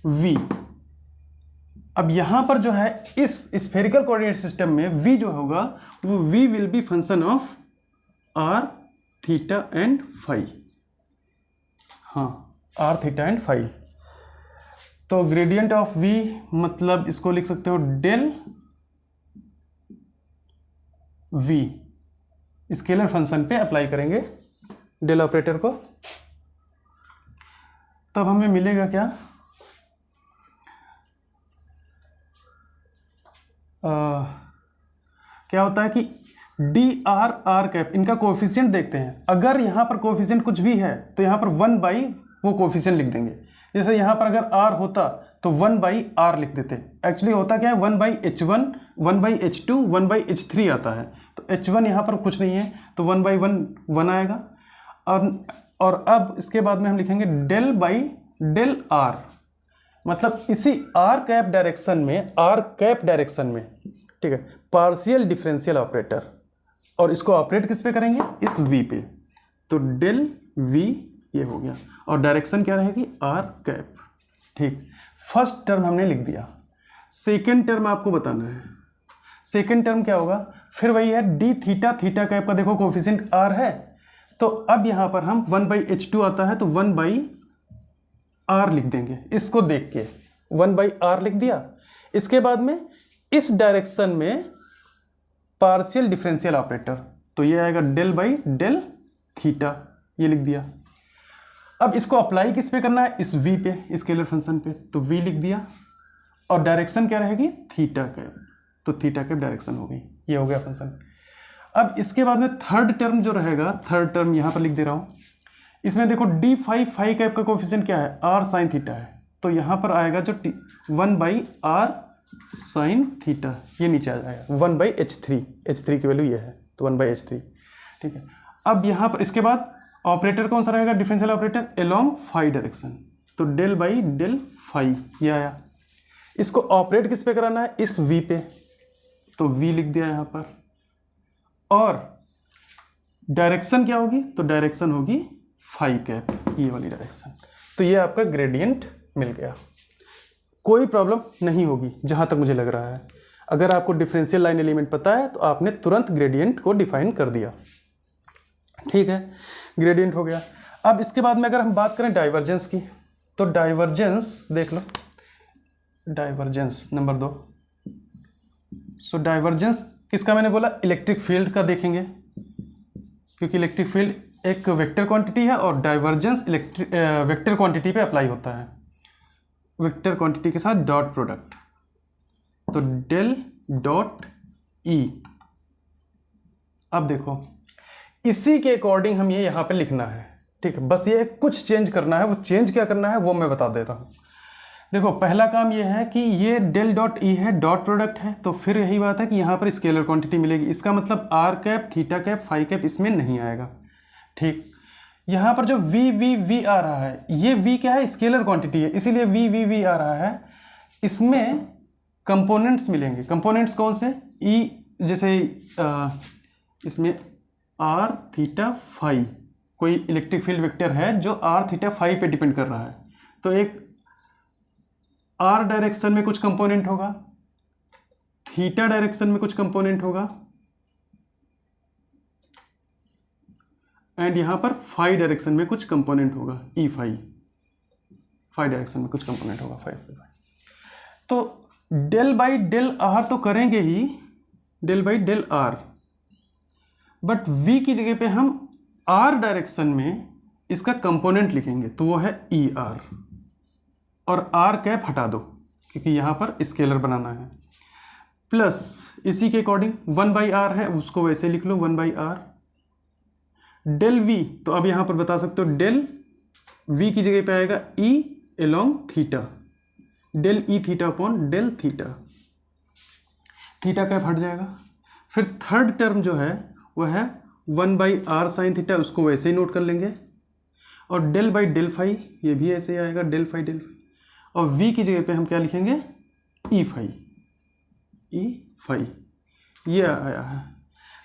[SPEAKER 1] v। अब यहां पर जो है इस स्फेरिकल कोऑर्डिनेट सिस्टम में v जो होगा वो v will be function of r theta and phi. हाँ, r थीटा एंड फाई। तो ग्रेडियंट ऑफ v मतलब इसको लिख सकते हो डेल v, स्केलर फंक्शन पे अप्लाई करेंगे डेल ऑपरेटर को, तब हमें मिलेगा क्या, क्या होता है कि डी आर आर कैप, इनका कोएफिशिएंट देखते हैं। अगर यहाँ पर कोएफिशिएंट कुछ भी है तो यहाँ पर 1 वो कोएफिशिएंट लिख देंगे। जैसे यहाँ पर अगर r होता तो 1/r लिख देते। एक्चुअली होता क्या है 1/h1 1/h2 1/h3 आता है। तो h1 यहाँ पर कुछ नहीं है तो 1/1 आएगा। और अब इसके बाद में हम लिखेंगे डेल r, मतलब इसी r कैप डायरेक्शन में, ठीक है, पार्शियल डिफरेंशियल ऑपरेटर, और इसको ऑपरेट किस पे करेंगे, इस v पे। तो डेल v ये हो गया, और डायरेक्शन क्या रहेगी r कैप। ठीक, फर्स्ट टर्म हमने लिख दिया। सेकेंड टर्म आपको बताना है। सेकेंड टर्म क्या होगा, फिर वही है डी थीटा थीटा कैप का, देखो कोफिशिएंट r है, तो अब यहाँ पर हम 1/h2 आता है तो 1/r लिख देंगे। इसको देख के 1/r लिख दिया। इसके बाद में इस डायरेक्शन में पार्शियल डिफरेंशियल ऑपरेटर, तो ये आएगा डेल थीटा, ये लिख दिया। अब इसको अप्लाई किस पे करना है, इस v पे, स्केलर फंक्शन पे, तो v लिख दिया। और डायरेक्शन क्या रहेगी, थीटा कैप, तो थीटा कैप डायरेक्शन हो गई। ये हो गया फंक्शन। अब इसके बाद में थर्ड टर्म जो रहेगा, थर्ड टर्म यहाँ पर लिख दे रहा हूँ। इसमें देखो डी फाई कैप का कोफिशिएंट क्या है, r साइन थीटा है, तो यहाँ पर आएगा जो 1/r साइन थीटा, ये नीचे आ जाएगा 1/h3 की वैल्यू ये है, तो 1/h3। ठीक है, अब यहाँ पर इसके बाद ऑपरेटर कौन सा रहेगा, differential operator along phi direction, तो डेल फाई ये आया। इसको ऑपरेट किस पे कराना है, इस v पे, तो v लिख दिया यहाँ पर। और डायरेक्शन क्या होगी, तो डायरेक्शन होगी फाई कैप, ये वाली डायरेक्शन। तो ये आपका ग्रेडियंट मिल गया। कोई प्रॉब्लम नहीं होगी जहाँ तक मुझे लग रहा है। अगर आपको डिफरेंशियल लाइन एलिमेंट पता है तो आपने तुरंत ग्रेडियंट को डिफाइन कर दिया। ठीक है, ग्रेडियंट हो गया। अब इसके बाद में अगर हम बात करें डाइवर्जेंस की, तो डाइवर्जेंस देख लो, डाइवर्जेंस नंबर 2। सो डाइवर्जेंस किसका मैंने बोला, इलेक्ट्रिक फील्ड का देखेंगे, क्योंकि इलेक्ट्रिक फील्ड एक वेक्टर क्वांटिटी है और डाइवर्जेंस वेक्टर क्वांटिटी पे अप्लाई होता है, वेक्टर क्वांटिटी के साथ डॉट प्रोडक्ट, तो डेल डॉट ई। अब देखो इसी के अकॉर्डिंग हम ये यहाँ पे लिखना है। ठीक है, बस ये कुछ चेंज करना है, वो चेंज क्या करना है वो मैं बता दे रहा हूँ। देखो पहला काम ये है कि ये डेल डॉट ई है, डॉट प्रोडक्ट है, तो फिर यही बात है कि यहाँ पर स्केलर क्वांटिटी मिलेगी। इसका मतलब R cap theta cap phi cap इसमें नहीं आएगा। ठीक, यहाँ पर जो v आ रहा है, ये v क्या है, स्केलर क्वांटिटी है, इसीलिए v आ रहा है। इसमें कंपोनेंट्स मिलेंगे। कंपोनेंट्स कौन से, e, जैसे इसमें r थीटा फाई, कोई इलेक्ट्रिक फील्ड वेक्टर है जो r थीटा फाई पे डिपेंड कर रहा है, तो एक r डायरेक्शन में कुछ कंपोनेंट होगा, थीटा डायरेक्शन में कुछ कंपोनेंट होगा, एंड यहाँ पर फाई डायरेक्शन में कुछ कंपोनेंट होगा, ई फाई डायरेक्शन में कुछ कंपोनेंट होगा, फाई। तो डेल बाई डेल आर तो करेंगे ही, del by del r, but v की जगह पे हम r डायरेक्शन में इसका कंपोनेंट लिखेंगे, तो वो है ई आर, और r कैप हटा दो क्योंकि यहाँ पर स्केलर बनाना है, प्लस इसी के अकॉर्डिंग 1/r है, उसको वैसे लिख लो 1/r। डेल v, तो अब यहाँ पर बता सकते हो डेल v की जगह पे आएगा e along theta, del E theta upon del theta, theta cap हट जाएगा। फिर थर्ड टर्म जो है वह है 1/r साइन थीटा, उसको वैसे ही नोट कर लेंगे, और डेल बाई डेल फाई, ये भी ऐसे ही आएगा डेल फाई, और v की जगह पे हम क्या लिखेंगे ई फाई, ये आया है।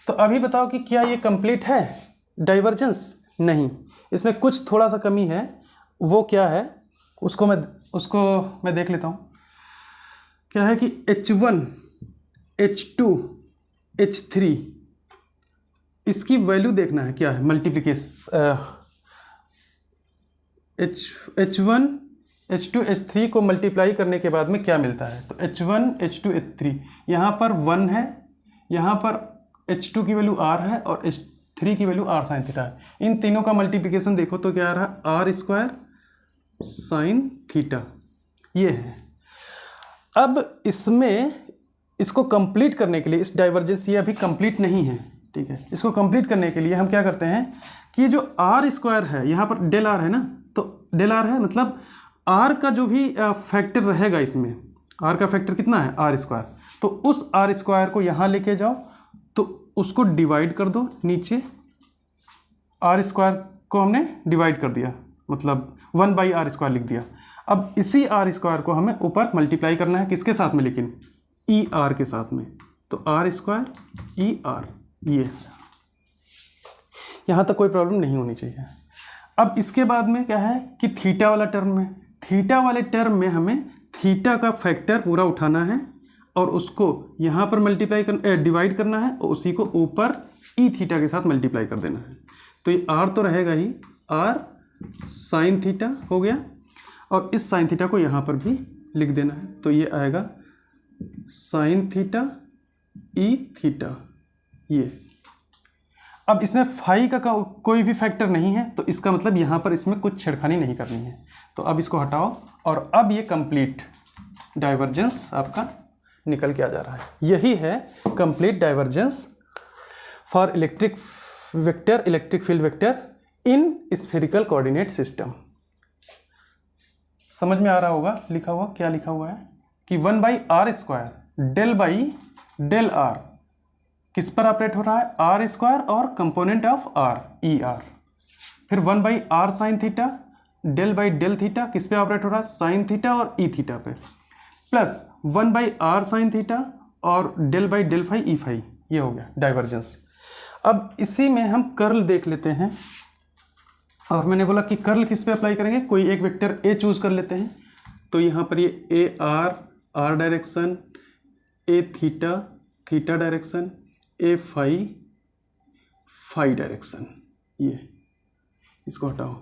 [SPEAKER 1] तो अभी बताओ कि क्या ये कंप्लीट है डाइवर्जेंस? नहीं, इसमें कुछ थोड़ा सा कमी है। वो क्या है उसको मैं देख लेता हूँ। क्या है कि H1 H2 H3 इसकी वैल्यू देखना है, क्या है मल्टीप्लिकेशन, H1 H2 H3 को मल्टीप्लाई करने के बाद में क्या मिलता है, तो H1 H2 H3 यहाँ पर 1 है, यहाँ पर H2 की वैल्यू r है और H3 की वैल्यू r साइन थीटा है। इन तीनों का मल्टीप्लिकेशन देखो तो क्या आ रहा है, r स्क्वायर साइन थीटा, ये है। अब इसमें इसको कंप्लीट करने के लिए, इस डाइवर्जेंस ये अभी कंप्लीट नहीं है, ठीक है, इसको कंप्लीट करने के लिए हम क्या करते हैं कि जो r स्क्वायर है, यहाँ पर डेल r है ना, तो डेल r है मतलब r का जो भी फैक्टर रहेगा इसमें, r का फैक्टर कितना है r स्क्वायर, तो उस r स्क्वायर को यहाँ लेके जाओ, तो उसको डिवाइड कर दो नीचे, r स्क्वायर को हमने डिवाइड कर दिया, मतलब 1/r स्क्वायर लिख दिया। अब इसी r स्क्वायर को हमें ऊपर मल्टीप्लाई करना है, किसके साथ में, लेकिन ई आर के साथ में, तो r स्क्वायर ई आर, ये यहाँ तक कोई प्रॉब्लम नहीं होनी चाहिए। अब इसके बाद में क्या है कि थीटा वाला टर्म में, थीटा वाले टर्म में हमें थीटा का फैक्टर पूरा उठाना है और उसको यहाँ पर डिवाइड करना है और उसी को ऊपर ई थीटा के साथ मल्टीप्लाई कर देना है। तो ये r तो रहेगा ही, r साइन थीटा हो गया, और इस साइन थीटा को यहाँ पर भी लिख देना है, तो ये आएगा साइन थीटा ई थीटा, ये। अब इसमें फाई का कोई भी फैक्टर नहीं है, तो इसका मतलब यहाँ पर इसमें कुछ छेड़खानी नहीं करनी है, तो अब इसको हटाओ, और अब ये कंप्लीट डाइवर्जेंस आपका निकल के आ जा रहा है। यही है complete divergence for electric vector, electric field vector in spherical coordinate system. समझ में आ रहा होगा लिखा हुआ, क्या लिखा हुआ है कि 1/r square del by del r किस पर ऑपरेट हो रहा है, r स्क्वायर और component of r E R. फिर 1/r sine theta del by del theta किस पे ऑपरेट हो रहा है, साइन थीटा और ई थीटा पे, प्लस 1/r साइन थीटा और del by del phi E phi, ये हो गया डाइवर्जेंस। अब इसी में हम कर्ल देख लेते हैं, और मैंने बोला कि कर्ल किस पे अप्लाई करेंगे, कोई एक वेक्टर a चूज कर लेते हैं, तो यहाँ पर ये A R direction, A theta theta direction, A phi direction, ये इसको हटाओ।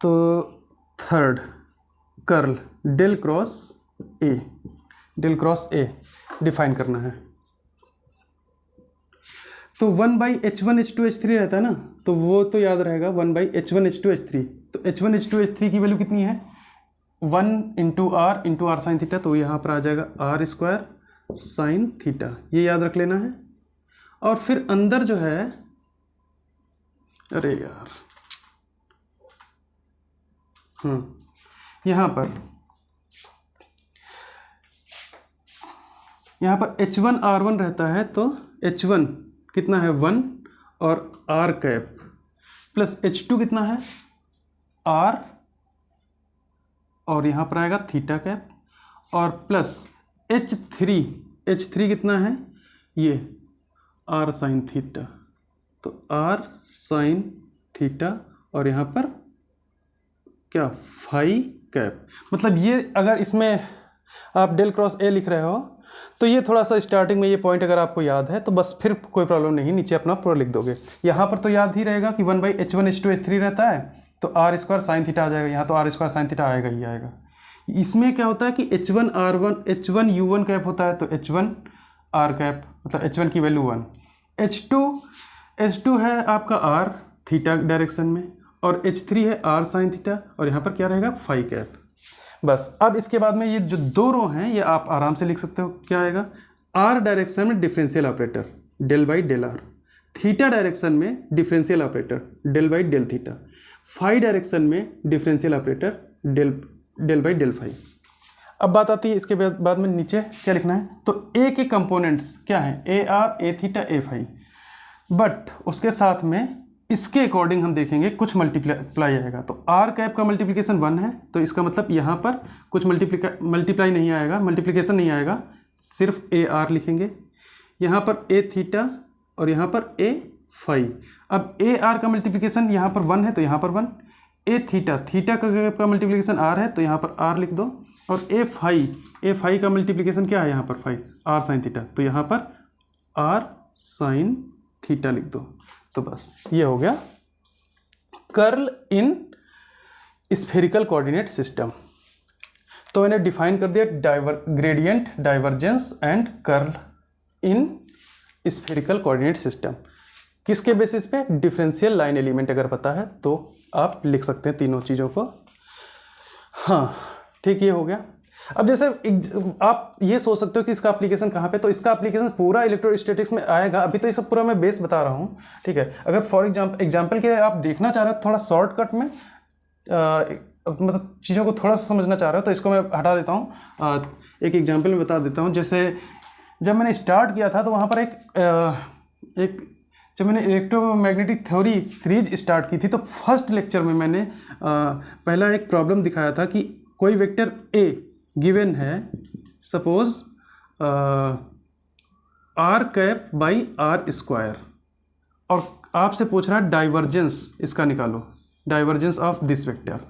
[SPEAKER 1] तो third curl del cross A define करना है, तो 1/h1 h2 h3 रहता है ना, तो वो तो याद रहेगा 1/h1 h2 h3, तो h1 h2 h3 की वैल्यू कितनी है, 1 × r साइन थीटा, तो यहाँ पर आ जाएगा r स्क्वायर साइन थीटा, ये याद रख लेना है। और फिर अंदर जो है, अरे यार, यहाँ पर h1 r1 रहता है, तो h1 कितना है 1 और r कैप, प्लस h2 कितना है r, और यहाँ पर आएगा थीटा कैप, और प्लस h3 कितना है, ये r साइन थीटा, तो r साइन थीटा, और यहाँ पर क्या फाई कैप। मतलब ये अगर इसमें आप डेल क्रॉस ए लिख रहे हो, तो ये थोड़ा सा स्टार्टिंग में ये पॉइंट अगर आपको याद है तो बस फिर कोई प्रॉब्लम नहीं, नीचे अपना पूरा लिख दोगे। यहाँ पर तो याद ही रहेगा कि 1/h1 h2 h3 रहता है, तो r स्क्वायर साइन थीटा आ जाएगा, यहाँ तो r स्क्वायर साइन थीटा आएगा ही आएगा। इसमें क्या होता है कि H1R1 H1U1 कैप होता है, तो H1R कैप मतलब H1 की वैल्यू 1, H2 है आपका R थीटा डायरेक्शन में, और H3 है R साइन थीटा, और यहाँ पर क्या रहेगा फाई कैप। बस अब इसके बाद में ये जो दो रो हैं ये आप आराम से लिख सकते हो, क्या आएगा, R डायरेक्शन में differential operator del by del r, theta direction में differential operator del by del theta, phi direction में differential operator del by del phi. अब बात आती है इसके बाद में नीचे क्या लिखना है, तो ए के कंपोनेंट्स क्या हैं, A R A theta A phi, but उसके साथ में इसके अकॉर्डिंग हम देखेंगे कुछ मल्टीप्लाई आएगा। तो आर कैप का मल्टीप्लिकेशन 1 है, तो इसका मतलब यहाँ पर कुछ मल्टीप्लाई नहीं आएगा, मल्टीप्लिकेशन नहीं आएगा, सिर्फ ए आर लिखेंगे, यहाँ पर ए थीटा और यहाँ पर ए फाई। अब ए आर का मल्टीप्लिकेशन यहाँ पर 1 है तो यहाँ पर 1, ए थीटा का मल्टीप्लिकेशन आर है तो यहाँ पर आर लिख दो, और ए फाई का मल्टीप्लिकेशन क्या है यहाँ पर फाई, आर साइन थीटा, तो यहाँ पर आर साइन थीटा लिख दो। तो बस ये हो गया curl in spherical coordinate system. तो मैंने डिफाइन कर दिया gradient, divergence and curl in spherical coordinate system. किसके बेसिस पे, डिफरेंशियल लाइन एलिमेंट अगर पता है तो आप लिख सकते हैं तीनों चीज़ों को। हाँ ठीक, ये हो गया। अब जैसे आप ये सोच सकते हो कि इसका एप्लीकेशन कहाँ पे, तो इसका एप्लीकेशन पूरा इलेक्ट्रोस्टैटिक्स में आएगा। अभी तो ये सब पूरा मैं बेस बता रहा हूँ, ठीक है। अगर फॉर एग्जांपल के आप देखना चाह रहे हो थोड़ा शॉर्टकट में, मतलब चीज़ों को थोड़ा सा समझना चाह रहे हो, तो इसको मैं हटा देता हूँ, एक एग्जाम्पल में बता देता हूँ। जैसे जब मैंने स्टार्ट किया था तो वहाँ पर जब मैंने इलेक्ट्रोमैग्नेटिक थ्योरी सीरीज स्टार्ट की थी तो फर्स्ट लेक्चर में मैंने पहला एक प्रॉब्लम दिखाया था कि कोई वेक्टर ए गिवन है, suppose R cap by R square, और आपसे पूछ रहा है डाइवर्जेंस इसका निकालो, डाइवर्जेंस ऑफ दिस वेक्टर।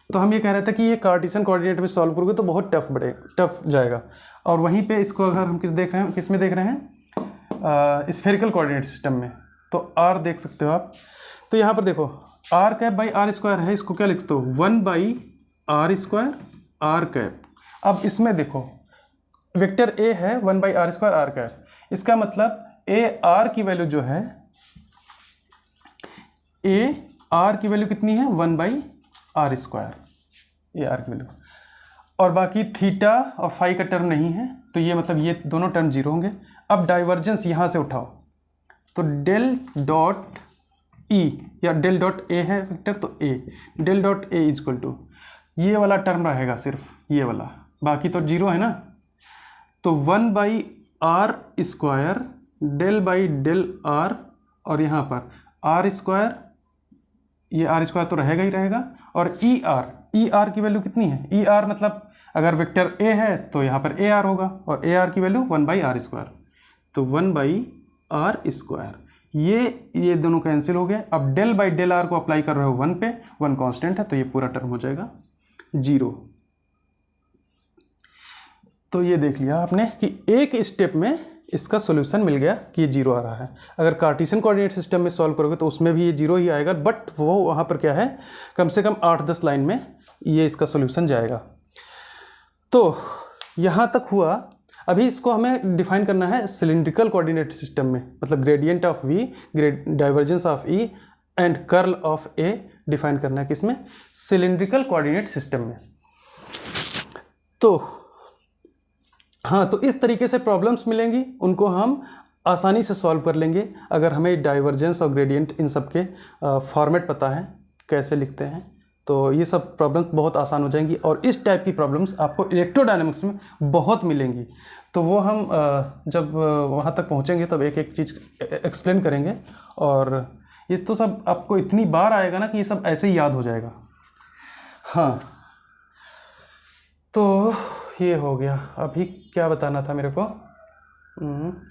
[SPEAKER 1] तो हम ये कह रहे थे कि ये कार्टेशियन कोऑर्डिनेट में सॉल्व करोगे तो बहुत टफ जाएगा। और वहीं पे इसको अगर हम किस में देख रहे हैं, स्फेरिकल कोऑर्डिनेट सिस्टम में, तो आर देख सकते हो आप। तो यहाँ पर देखो R cap by R square है, इसको क्या लिखते हो, 1 by R square R cap. अब इसमें देखो वेक्टर ए है 1 by R square R cap, इसका मतलब ए आर की वैल्यू जो है, ए आर की वैल्यू कितनी है, 1 by R square, A R की वैल्यू, और बाकी थीटा और फाई का टर्म नहीं है, तो ये मतलब ये दोनों टर्म जीरो होंगे। अब डाइवर्जेंस यहाँ से उठाओ, तो डेल डॉट ई या डेल डॉट ए है वेक्टर, तो A del dot A is equal to ये वाला टर्म रहेगा, सिर्फ ये वाला, बाकी तो जीरो है ना। तो 1 by R square del by del R, और यहाँ पर आर स्क्वायर, ये आर स्क्वायर तो रहेगा ही रहेगा, और ई आर की वैल्यू कितनी है, ई आर मतलब अगर वेक्टर ए है तो यहाँ पर ए आर होगा, और ए आर की वैल्यू 1 बाई आर स्क्वायर, तो 1 बाई आर स्क्वायर, ये दोनों कैंसिल हो गए। अब डेल बाई डेल आर को अप्लाई कर रहे हो 1 पे, 1 कांस्टेंट है तो ये पूरा टर्म हो जाएगा 0। तो ये देख लिया आपने कि एक स्टेप में इसका सॉल्यूशन मिल गया कि ये 0 आ रहा है। अगर कार्टेशियन कोऑर्डिनेट सिस्टम में सॉल्व करोगे तो उसमें भी ये 0 ही आएगा, बट वो वहाँ पर क्या है, कम से कम 8-10 लाइन में ये इसका सॉल्यूशन जाएगा। तो यहाँ तक हुआ। अभी इसको हमें डिफाइन करना है सिलिंड्रिकल कोऑर्डिनेट सिस्टम में, मतलब gradient of v, divergence of e and curl of a define करना है किसमें, सिलिंड्रिकल कोऑर्डिनेट सिस्टम में। तो हाँ, तो इस तरीके से प्रॉब्लम्स मिलेंगी, उनको हम आसानी से सॉल्व कर लेंगे अगर हमें डाइवर्जेंस और ग्रेडियंट इन सब के फॉर्मेट पता है कैसे लिखते हैं। तो ये सब प्रॉब्लम्स बहुत आसान हो जाएंगी, और इस टाइप की प्रॉब्लम्स आपको इलेक्ट्रोडायनेमिक्स में बहुत मिलेंगी। तो वो हम जब वहाँ तक पहुँचेंगे तब एक एक चीज़ एक्सप्लेन करेंगे, और ये तो सब आपको इतनी बार आएगा ना कि ये सब ऐसे ही याद हो जाएगा। हाँ, तो ये हो गया। अभी क्या बताना था मेरे को,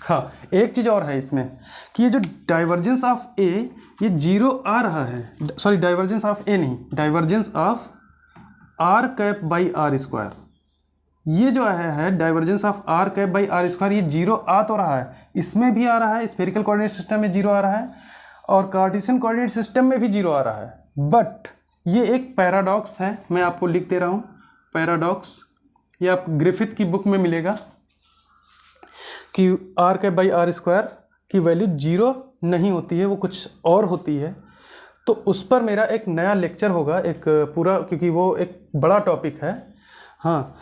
[SPEAKER 1] हाँ, एक चीज़ और है इसमें कि ये जो डाइवर्जेंस ऑफ ए, ये 0 आ रहा है, सॉरी डाइवर्जेंस ऑफ ए नहीं, divergence of R cap by R square, ये जो है divergence of R cap by R square, ये 0 आ तो रहा है, इसमें भी आ रहा है, स्फेरिकल कोऑर्डिनेट सिस्टम में 0 आ रहा है, और कार्टेशियन कोऑर्डिनेट सिस्टम में भी 0 आ रहा है। बट ये एक पैराडॉक्स है, मैं आपको लिख दे रहा हूँ, पैराडॉक्स, ये आपको ग्रिफिथ की बुक में मिलेगा कि R cap by R square की वैल्यू 0 नहीं होती है, वो कुछ और होती है। तो उस पर मेरा एक नया लेक्चर होगा, एक पूरा, क्योंकि वो एक बड़ा टॉपिक है। हाँ,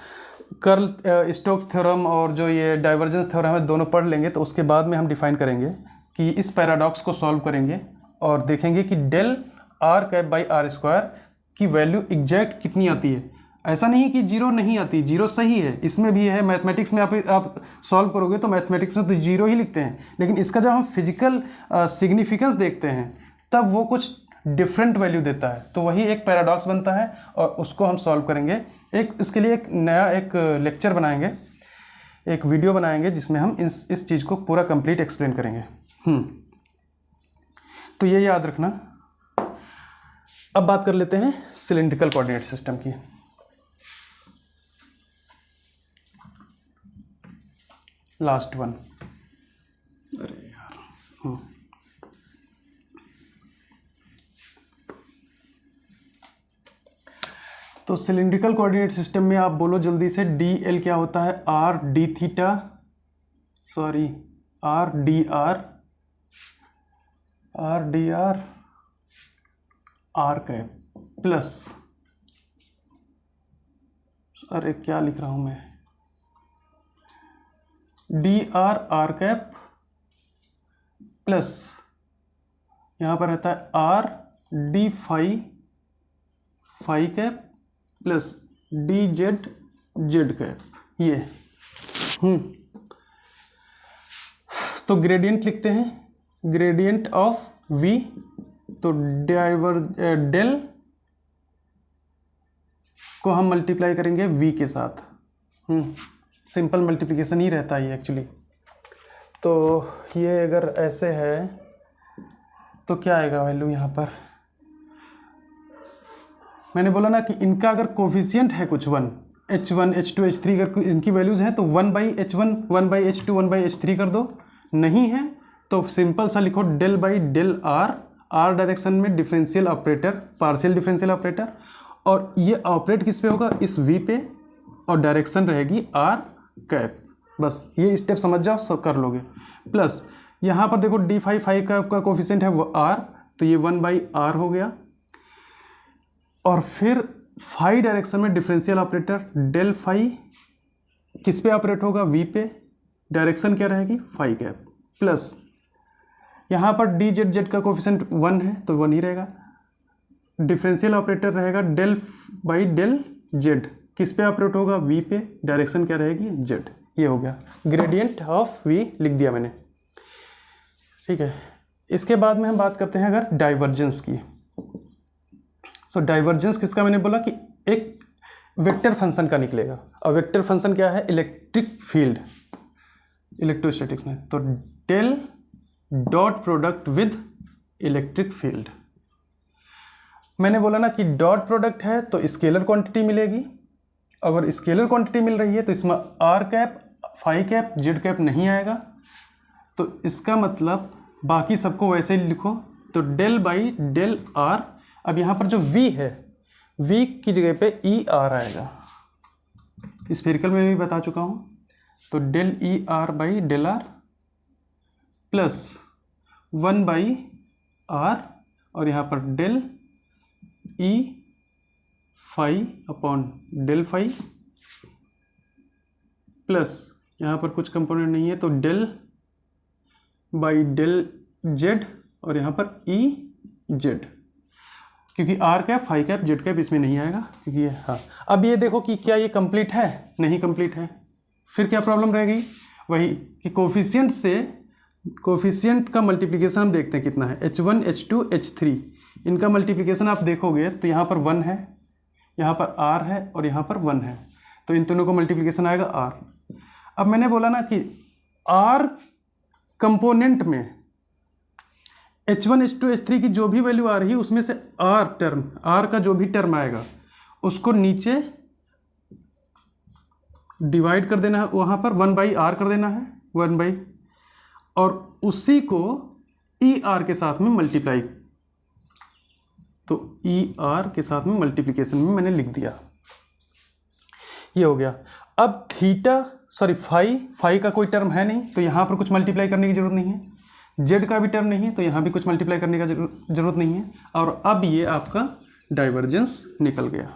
[SPEAKER 1] कर्ल स्टोक्स थ्योरम और जो ये डाइवर्जेंस थ्योरम है दोनों पढ़ लेंगे, तो उसके बाद में हम डिफाइन करेंगे कि इस पैराडॉक्स को सॉल्व करेंगे और देखेंगे कि del R cap by R square की वैल्यू एग्जैक्ट कितनी आती है। ऐसा नहीं कि 0 नहीं आती, 0 सही है, इसमें भी है। मैथमेटिक्स में आप सॉल्व करोगे तो मैथमेटिक्स में तो 0 ही लिखते हैं, लेकिन इसका जब हम फिजिकल सिग्निफिकेंस देखते हैं तब वो कुछ डिफरेंट वैल्यू देता है। तो वही एक पैराडॉक्स बनता है और उसको हम सॉल्व करेंगे। उसके लिए एक नया एक लेक्चर बनाएंगे, एक वीडियो बनाएंगे जिसमें हम इस चीज़ को पूरा कंप्लीट एक्सप्लेन करेंगे। तो ये याद रखना। अब बात कर लेते हैं सिलिंड्रिकल कोऑर्डिनेट सिस्टम की। Last one. अरे यार, तो सिलिंड्रिकल कोऑर्डिनेट सिस्टम में आप बोलो जल्दी से, डी एल क्या होता है? R D theta, sorry R D R, R D R R cap plus, अरे क्या लिख रहा हूं मैं, D R R cap plus यहाँ पर रहता है R D phi phi cap plus D Z Z cap. ये तो ग्रेडियंट लिखते हैं, ग्रेडियंट ऑफ v, तो डेल को हम मल्टीप्लाई करेंगे v के साथ। सिंपल मल्टीप्लिकेशन ही रहता है ये एक्चुअली। तो ये अगर ऐसे है तो क्या आएगा वैल्यू यहाँ पर? मैंने बोला ना कि इनका अगर कोफिशिएंट है कुछ 1, h1 h2 h3, अगर इनकी वैल्यूज़ हैं तो 1/h1 1/h2 1/h3 कर दो। नहीं है तो सिंपल सा लिखो del by del r, r direction में differential operator, partial differential operator, और ये ऑपरेट किस पे होगा? इस v पे, और डायरेक्शन रहेगी आर कैप। बस ये स्टेप समझ जाओ, सब कर लोगे। प्लस यहाँ पर देखो डी फाई फाई का कोफिशिएंट है वो आर, तो ये 1/r हो गया। और फिर फाई डायरेक्शन में डिफरेंशियल ऑपरेटर डेल फाई किस पे ऑपरेट होगा? v पे, डायरेक्शन क्या रहेगी? Phi cap. प्लस यहाँ पर डी जेड जेड का कोफिशिएंट 1 है तो 1 ही रहेगा। डिफरेंशियल ऑपरेटर रहेगा डेल बाई डेल जेड, किस पे ऑपरेट होगा? v पे, डायरेक्शन क्या रहेगी? z। ये हो गया ग्रेडियंट ऑफ v, लिख दिया मैंने। ठीक है, इसके बाद में हम बात करते हैं अगर डाइवर्जेंस की। सो डाइवर्जेंस किसका? मैंने बोला कि एक वेक्टर फंक्शन का निकलेगा, और वेक्टर फंक्शन क्या है? इलेक्ट्रिक फील्ड, इलेक्ट्रोस्टैटिक्स में। तो del dot product with electric field. मैंने बोला ना कि डॉट प्रोडक्ट है तो स्केलर क्वांटिटी मिलेगी। अगर स्केलर क्वांटिटी मिल रही है तो इसमें R cap phi cap Z cap नहीं आएगा, तो इसका मतलब बाकी सबको वैसे ही लिखो। तो डेल बाई डेल आर, अब यहाँ पर जो v है, v की जगह पे ई आर आएगा। स्फेरिकल में भी बता चुका हूँ। तो del E R by del R plus 1/r, और यहाँ पर del E phi upon del phi, plus यहाँ पर कुछ कंपोनेंट नहीं है तो डेल बाई डेल जेड, और यहाँ पर ई जेड, क्योंकि R cap phi cap Z cap इसमें नहीं आएगा क्योंकि ये, हाँ। अब ये देखो कि क्या ये कंप्लीट है? नहीं कंप्लीट है। फिर क्या प्रॉब्लम रहेगी? वही कि कोफिशिएंट से, कोफिशिएंट का मल्टीप्लिकेशन हम देखते हैं कितना है, h1 h2 h3, इनका मल्टीप्लिकेशन आप देखोगे तो यहाँ पर 1 है, यहाँ पर r है, और यहाँ पर 1 है, तो इन दोनों का मल्टीप्लिकेशन आएगा r। अब मैंने बोला ना कि r कंपोनेंट में h1 h2 h3 की जो भी वैल्यू आ रही है उसमें से r टर्म, r का जो भी टर्म आएगा उसको नीचे डिवाइड कर देना है, वहाँ पर 1/r कर देना है, 1/, और उसी को ER के साथ में मल्टीप्लाई, तो ER के साथ में मल्टीप्लिकेशन में मैंने लिख दिया। ये हो गया। अब फाई का कोई टर्म है नहीं, तो यहाँ पर कुछ मल्टीप्लाई करने की ज़रूरत नहीं है। जेड का भी टर्म नहीं है, तो यहाँ भी कुछ मल्टीप्लाई करने का ज़रूरत नहीं है। और अब ये आपका डाइवर्जेंस निकल गया।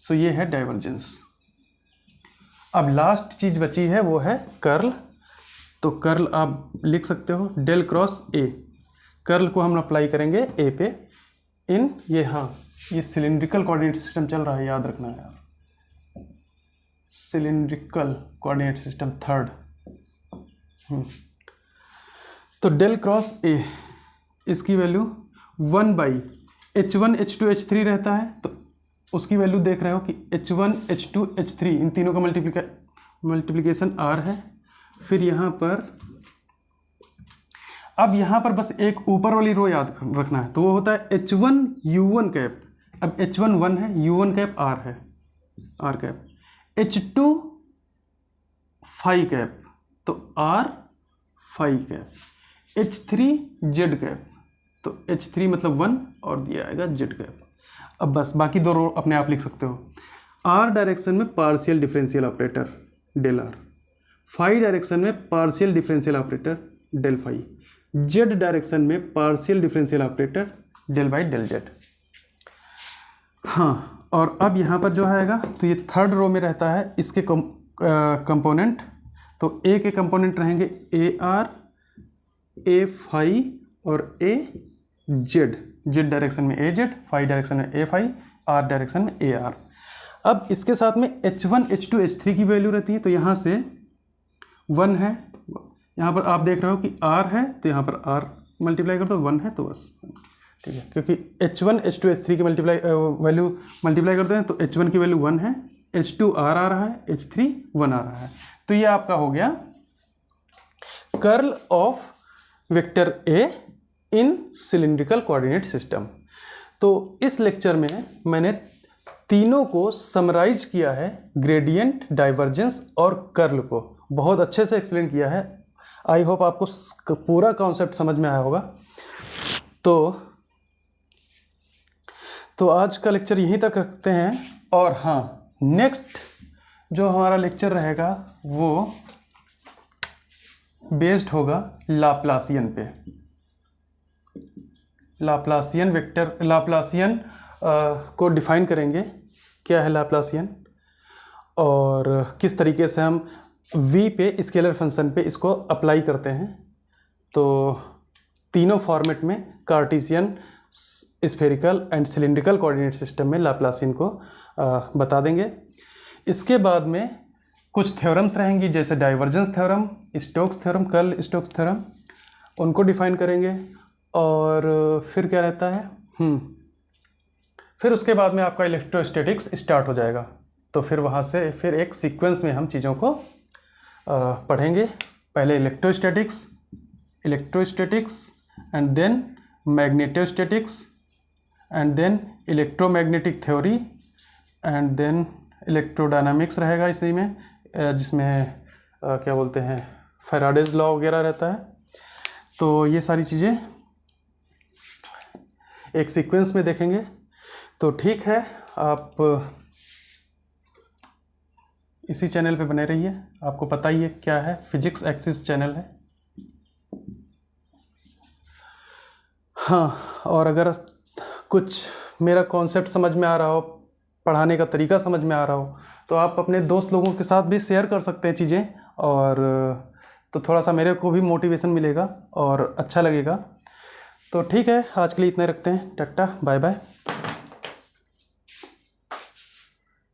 [SPEAKER 1] सो ये है डाइवर्जेंस। अब लास्ट चीज़ बची है वो है कर्ल। तो कर्ल आप लिख सकते हो डेल क्रॉस ए। कर्ल को हम अप्लाई करेंगे ए पे इन ये सिलिंड्रिकल कोऑर्डिनेट सिस्टम चल रहा है, याद रखना है यार, सिलिंड्रिकल कोऑर्डिनेट सिस्टम थर्ड। तो डेल क्रॉस ए, इसकी वैल्यू 1/H1 H2 H3 रहता है, तो उसकी वैल्यू देख रहे हो कि H1 H2 H3 इन तीनों का मल्टीप्लिकेशन R है। फिर यहाँ पर अब यहाँ पर बस एक ऊपर वाली रो याद रखना है, तो वो होता है H1 U1 कैप। अब H1 1 है, U1 कैप R है, R cap. H2 phi cap, तो R phi cap. H3 Z cap, तो H3 मतलब 1 और दिया आएगा Z कैप। अब बस बाकी दो रो अपने आप लिख सकते हो। R डायरेक्शन में partial differential operator del R, phi direction में partial differential operator del phi, Z direction में partial differential operator del by del Z। हाँ, और अब यहाँ पर जो आएगा तो ये थर्ड रो में रहता है इसके कंपोनेंट। तो ए के कंपोनेंट रहेंगे AR, A फाई और A Z। Z डायरेक्शन में AZ, फाई डायरेक्शन में A फाई, R डायरेक्शन में AR। अब इसके साथ में H1 H2 H3 की वैल्यू रहती है, तो यहाँ से 1 है, यहाँ पर आप देख रहे हो कि R है, तो यहाँ पर R मल्टीप्लाई कर दो, 1 है तो बस ठीक है, क्योंकि H1 H2 H3 की वैल्यू मल्टीप्लाई करते हैं तो H1 की वैल्यू 1 है, H2 R आ रहा है, H3 1 आ रहा है। तो ये आपका हो गया curl of vector A in cylindrical coordinate system. तो इस लेक्चर में मैंने तीनों को समराइज किया है, ग्रेडियंट, डाइवर्जेंस और कर्ल को बहुत अच्छे से एक्सप्लेन किया है। आई होप आपको पूरा कॉन्सेप्ट समझ में आया होगा। तो आज का लेक्चर यहीं तक रखते हैं। और हाँ, नेक्स्ट जो हमारा लेक्चर रहेगा वो बेस्ड होगा लाप्लासियन पे। लाप्लासियन वेक्टर, लाप्लासियन को डिफाइन करेंगे, क्या है लाप्लासियन और किस तरीके से हम v पे स्केलर फंक्शन पे इसको अप्लाई करते हैं। तो तीनों फॉर्मेट में Cartesian, spherical and cylindrical coordinate system में लाप्लासियन को बता देंगे। इसके बाद में कुछ थ्योरम्स रहेंगी, जैसे divergence theorem, Stokes theorem, curl Stokes theorem, उनको डिफाइन करेंगे। और फिर क्या रहता है, फिर उसके बाद में आपका इलेक्ट्रोस्टैटिक्स स्टार्ट हो जाएगा। तो फिर वहाँ से फिर एक सीक्वेंस में हम चीज़ों को पढ़ेंगे। पहले electrostatics and then magnetostatics and then electromagnetic theory and then electrodynamics रहेगा इसी में, जिसमें क्या बोलते हैं, फैराडेज लॉ वगैरह रहता है। तो ये सारी चीज़ें एक सीक्वेंस में देखेंगे। तो ठीक है, आप इसी चैनल पे बने रहिए। आपको पता ही है क्या है, फिजिक्स एक्सिस चैनल है। हाँ, और अगर कुछ मेरा कॉन्सेप्ट समझ में आ रहा हो, पढ़ाने का तरीका समझ में आ रहा हो, तो आप अपने दोस्त लोगों के साथ भी शेयर कर सकते हैं चीज़ें, और तो थोड़ा सा मेरे को भी मोटिवेशन मिलेगा और अच्छा लगेगा। तो ठीक है, आज के लिए इतना रखते हैं। Tata, bye bye.